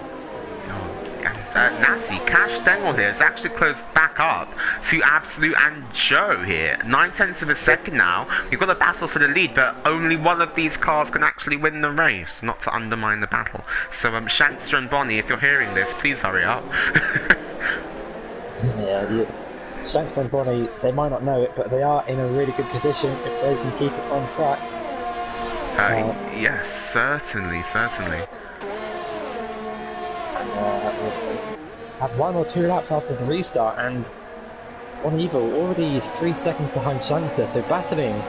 Speaker 1: Nasty Cash Stengel here is actually close back up to Absolute and Joe here. 9/10 of a second now. We've got a battle for the lead, but only one of these cars can actually win the race, not to undermine the battle. So Shankster and Bonnie, if you're hearing this, please hurry up.
Speaker 2: Yeah, Shankster and Bonnie, they might not know it, but they are in a really good position if they can keep it on track.
Speaker 1: Yes, certainly.
Speaker 2: Had 1 or 2 laps after the restart, and Bonnie Evil already 3 seconds behind Shankster, so battling,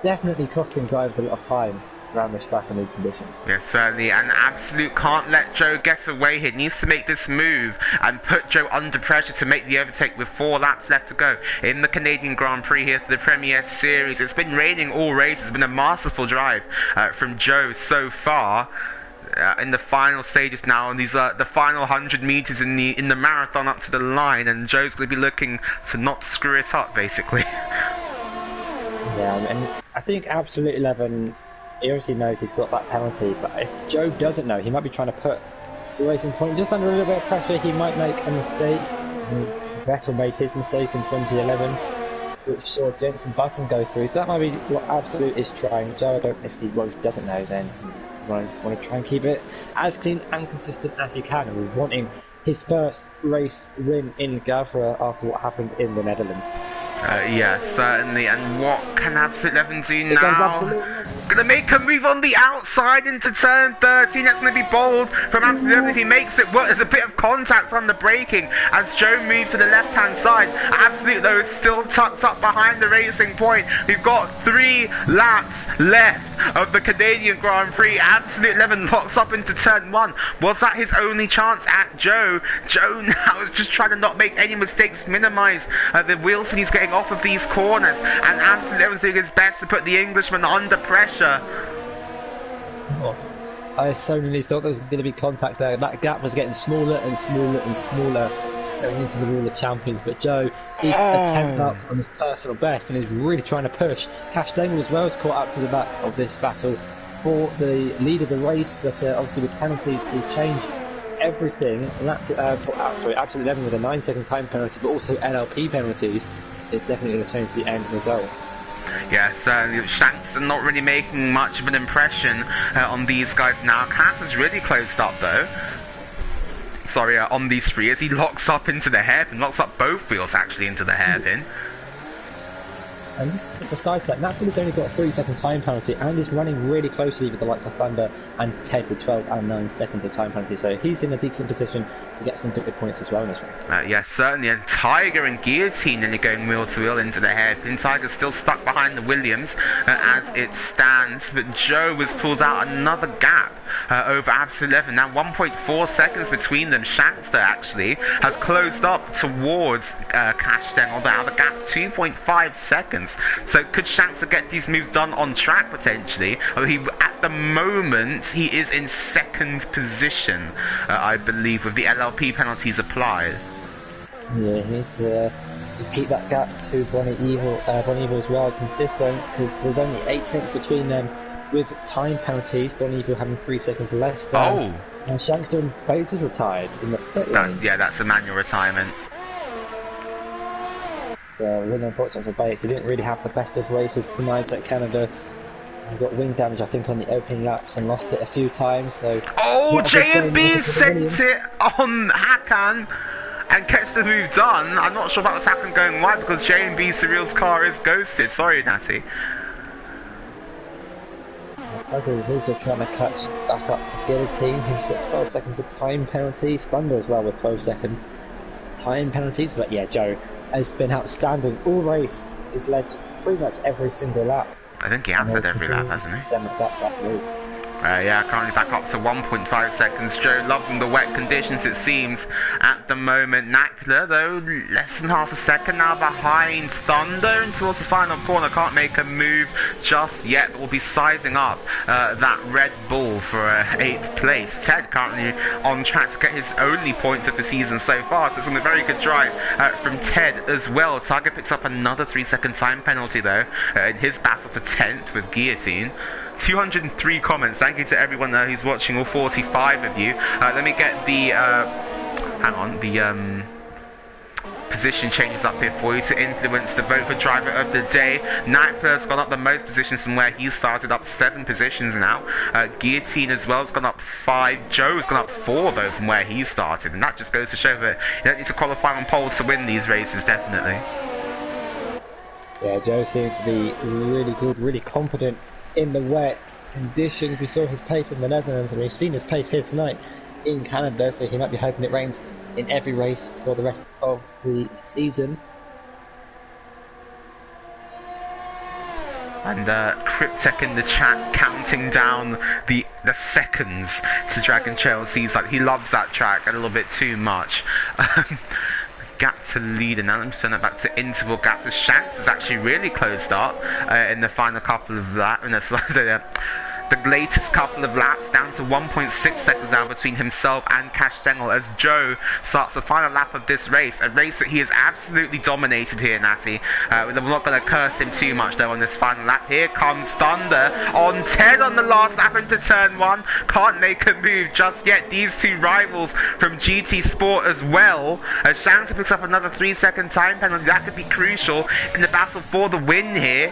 Speaker 2: definitely costing drivers a lot of time around this track in these conditions.
Speaker 1: Yes, certainly, and Absolute can't let Joe get away here. Needs to make this move and put Joe under pressure to make the overtake with 4 laps left to go in the Canadian Grand Prix here for the Premier Series. It's been raining all races. It's been a masterful drive from Joe so far. In the final stages now, and these are the final 100 meters in the marathon up to the line, and Joe's going to be looking to not screw it up, basically.
Speaker 2: Yeah, and I think Absolute 11, he obviously knows he's got that penalty, but if Joe doesn't know, he might be trying to put the Racing Point just under a little bit of pressure. He might make a mistake. Vettel made his mistake in 2011, which saw Jenson Button go through, so that might be what Absolute is trying. Joe, I don't know if he doesn't know, then want to try and keep it as clean and consistent as he can, and we're wanting his first race win in Gavra after what happened in the Netherlands.
Speaker 1: Yeah, certainly. And what can Absolute 11 do now? Gonna make a move on the outside into turn 13. That's gonna be bold from Absolute 11 if he makes it work. There's a bit of contact on the braking as Joe moved to the left hand side. Absolute though is still tucked up behind the Racing Point. We've got 3 laps left of the Canadian Grand Prix. Absolute 11 locks up into turn 1. Was that his only chance at Joe? Joe now is just trying to not make any mistakes, minimise the wheel spin he's getting off of these corners, and Absolute 11 doing his best to put the Englishman under pressure.
Speaker 2: Oh, I so nearly thought there was going to be contact there. That gap was getting smaller and smaller and smaller going into the Wall of Champions, but Joe is a tenth up on his personal best and is really trying to push. Cash Stengel as well is caught up to the back of this battle for the lead of the race, but obviously with penalties will change everything. And that, Absolute 11 with a 9-second time penalty, but also NLP penalties is definitely going to change the end result.
Speaker 1: Yes, Shanks are not really making much of an impression on these guys now. Cass is really closed up though. Sorry, on these three as he locks up into the hairpin, locks up both wheels actually into the hairpin.
Speaker 2: And just besides that, Natfield's only got a 3-second time penalty and is running really closely with the likes of Thunder and Ted with 12 and 9 seconds of time penalty, so he's in a decent position to get some good points as well in this race.
Speaker 1: Yes, certainly. And Tiger and Guillotine nearly going wheel to wheel into the hairpin. Tiger's still stuck behind the Williams as it stands, but Joe has pulled out another gap over Absolute 11. Now 1.4 seconds between them. Shankster actually has closed up towards Cash Stengel. Now the gap 2.5 seconds. So could Shankster get these moves done on track potentially? At the moment he is in second position, I believe, with the LLP penalties applied.
Speaker 2: Yeah, he needs to keep that gap to Bonnie Evil as well consistent, because there's only 8 tenths between them with time penalties. Bonnie Evil having 3 seconds less than. And Shankster and Bates is retired in the pit lane.
Speaker 1: That's a manual retirement.
Speaker 2: Really unfortunate for Bates. He didn't really have the best of races tonight at Canada. He got wing damage, I think, on the opening laps and lost it a few times. So
Speaker 1: J&B sent it on Hakan and gets the move done. I'm not sure if that was Hakan going wide because J&B Surreal's car is ghosted. Sorry, Natty.
Speaker 2: Tiger is also trying to catch back up to Guillotine, who's got 12 seconds of time penalties. Thunder as well with 12-second time penalties. But yeah, Joe has been outstanding all race. He's led pretty much every single lap.
Speaker 1: I think he has led every lap, hasn't he?
Speaker 2: That's absolutely.
Speaker 1: Currently back up to 1.5 seconds. Joe loving the wet conditions, it seems, at the moment. Nakler, though, less than half a second now behind Thunder and towards the final corner. Can't make a move just yet, but will be sizing up that Red Bull for 8th place. Ted currently on track to get his only points of the season so far, so it's been a very good drive from Ted as well. Tiger picks up another 3-second time penalty, though, in his battle for 10th with Guillotine. 203 comments. Thank you to everyone who's watching, all 45 of you. Let me get the position changes up here for you to influence the vote for driver of the day. Nightblood's gone up the most positions from where he started, up 7 positions now. Guillotine as well has gone up 5. Joe's gone up 4 though from where he started, and that just goes to show that you don't need to qualify on pole to win these races, definitely.
Speaker 2: Yeah, Joe seems to be really good, really confident in the wet conditions. We saw his pace in the Netherlands and we've seen his pace here tonight in Canada, so he might be hoping it rains in every race for the rest of the season.
Speaker 1: And Cryptek in the chat counting down the seconds to Dragon Trail. Seems like he loves that track a little bit too much. Gap to leader now. Let me turn that back to interval gap. The Shanks is actually really closed up in the final couple of laps. The latest couple of laps, down to 1.6 seconds now between himself and Cash Stengel as Joe starts the final lap of this race. A race that he has absolutely dominated here, Natty. We're not going to curse him too much though on this final lap. Here comes Thunder on 10 on the last lap into turn 1. Can't make a move just yet. These two rivals from GT Sport as well. As Shankster picks up another 3-second time penalty. That could be crucial in the battle for the win here.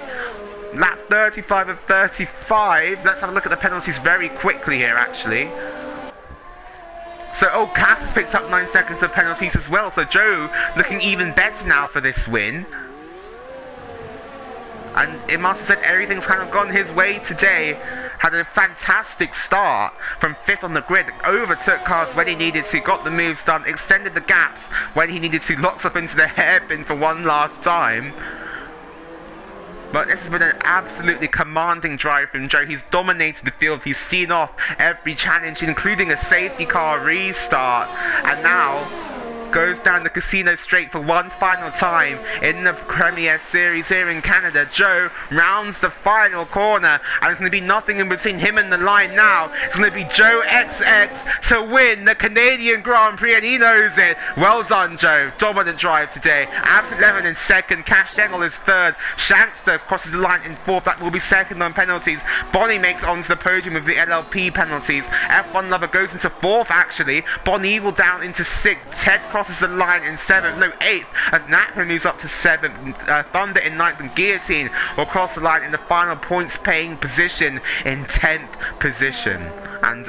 Speaker 1: Lap 35 of 35. Let's have a look at the penalties very quickly here, actually. So, Cass has picked up 9 seconds of penalties as well. So, Joe looking even better now for this win. And it must have said everything's kind of gone his way today. Had a fantastic start from 5th on the grid. Overtook cars when he needed to. Got the moves done. Extended the gaps when he needed to. Locks up into the hairpin for one last time. But this has been an absolutely commanding drive from Joe. He's dominated the field. He's seen off every challenge, including a safety car restart. And now goes down the casino straight for one final time in the Premier Series here in Canada. Joe rounds the final corner, and it's going to be nothing in between him and the line now. It's going to be Joe XX to win the Canadian Grand Prix, and he knows it. Well done, Joe. Dominant drive today. Absolute 11 in second. Cash Stengel is third. Shankster crosses the line in fourth. That will be second on penalties. Bonnie makes onto the podium with the LLP penalties. F1 Lover goes into fourth, actually. Bonnie will down into sixth. Ted crosses crosses the line in 7th, no 8th, as Nakra moves up to 7th. Thunder in 9th, and Guillotine will cross the line in the final points paying position in 10th position. And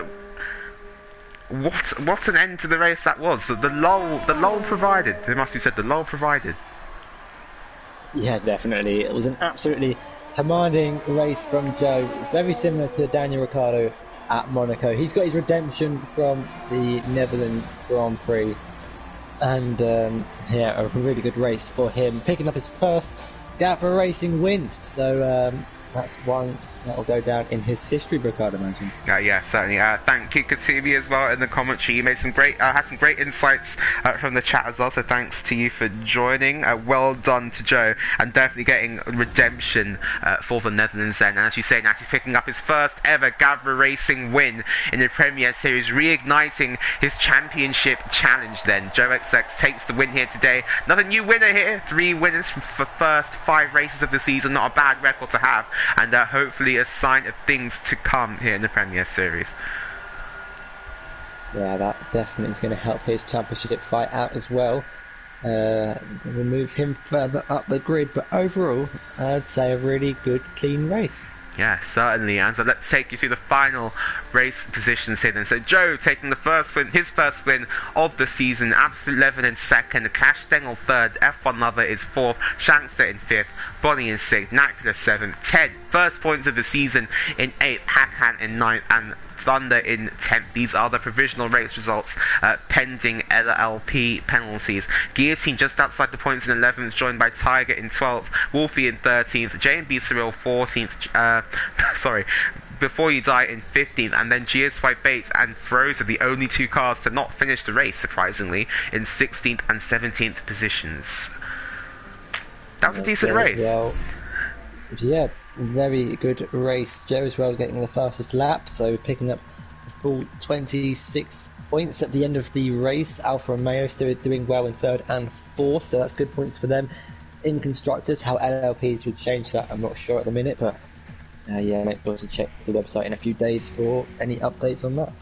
Speaker 1: what an end to the race that was. The lull provided. It must be said, the lull provided.
Speaker 2: Yeah, definitely. It was an absolutely commanding race from Joe. It's very similar to Daniel Ricciardo at Monaco. He's got his redemption from the Netherlands Grand Prix, and yeah, a really good race for him, picking up his first Gavra Racing win. So that's one that will go down in his history book, I'd imagine.
Speaker 1: Yeah, certainly. Thank you, Katsubi, as well in the commentary. You made some great, had some great insights from the chat as well. So thanks to you for joining. Well done to Joe, and definitely getting redemption for the Netherlands. Then, and as you say, now he's picking up his first ever Gavra Racing win in the Premier Series, reigniting his championship challenge. Then Joe XX takes the win here today. Another new winner here. 3 winners for first 5 races of the season. Not a bad record to have, and hopefully a sign of things to come here in the Premier Series.
Speaker 2: Yeah, that definitely is going to help his championship fight out as well. To move him further up the grid, but overall, I'd say a really good, clean race.
Speaker 1: Yeah, certainly. And so let's take you through the final race positions here then. So Joe taking the first win, his first win of the season, Absolute Levin in 2nd, Cash Stengel 3rd, F1 Lover is 4th, Shankster in 5th, Bonnie in 6th, Nakula 7th, Ted, first points of the season in 8th, Hackhan in 9th, and Thunder in 10th. These are the provisional race results pending LLP penalties. Guillotine just outside the points in 11th, joined by Tiger in 12th, Wolfie in 13th, J&B Cyril 14th, sorry, Before You Die in 15th, and then GS5 Bates and Froze are the only 2 cars to not finish the race, surprisingly, in 16th and 17th positions. That was a decent race.
Speaker 2: Well, yeah, very good race. Joe as well getting the fastest lap, so picking up a full 26 points at the end of the race. Alfa Romeo still doing well in 3rd and 4th, so that's good points for them. In constructors, how LLPs would change that, I'm not sure at the minute, but yeah, make sure to check the website in a few days for any updates on that.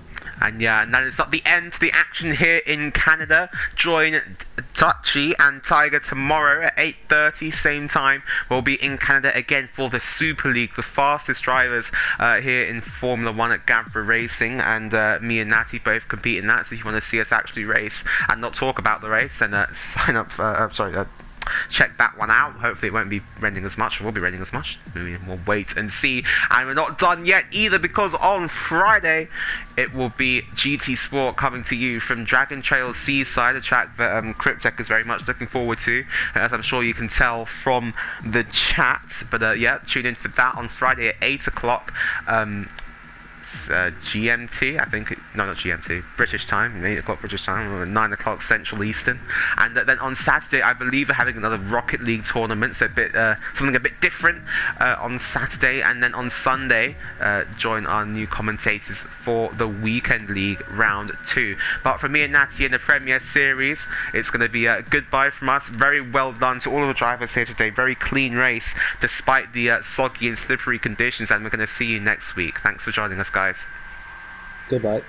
Speaker 1: And yeah, and that is not the end to the action here in Canada. Join Touchy and Tiger tomorrow at 8:30, same time. We'll be in Canada again for the Super League, the fastest drivers here in Formula 1 at Gavra Racing. And me and Natty both compete in that, so if you want to see us actually race and not talk about the race, then sign up for... check that one out. Hopefully it won't be raining as much, or will be raining as much. We'll wait and see. And we're not done yet either, because on Friday it will be GT Sport coming to you from Dragon Trail Seaside, a track that Cryptech is very much looking forward to, as I'm sure you can tell from the chat. But yeah, tune in for that on Friday at 8 o'clock. GMT, I think. No, not GMT. British time, 8 o'clock British time, 9 o'clock Central Eastern. And then on Saturday, I believe we're having another Rocket League tournament, so something a bit different on Saturday. And then on Sunday, join our new commentators for the Weekend League Round 2. But for me and Natty in the Premier Series, it's going to be a goodbye from us. Very well done to all of the drivers here today. Very clean race, despite the soggy and slippery conditions. And we're going to see you next week. Thanks for joining us, guys.
Speaker 2: Goodbye.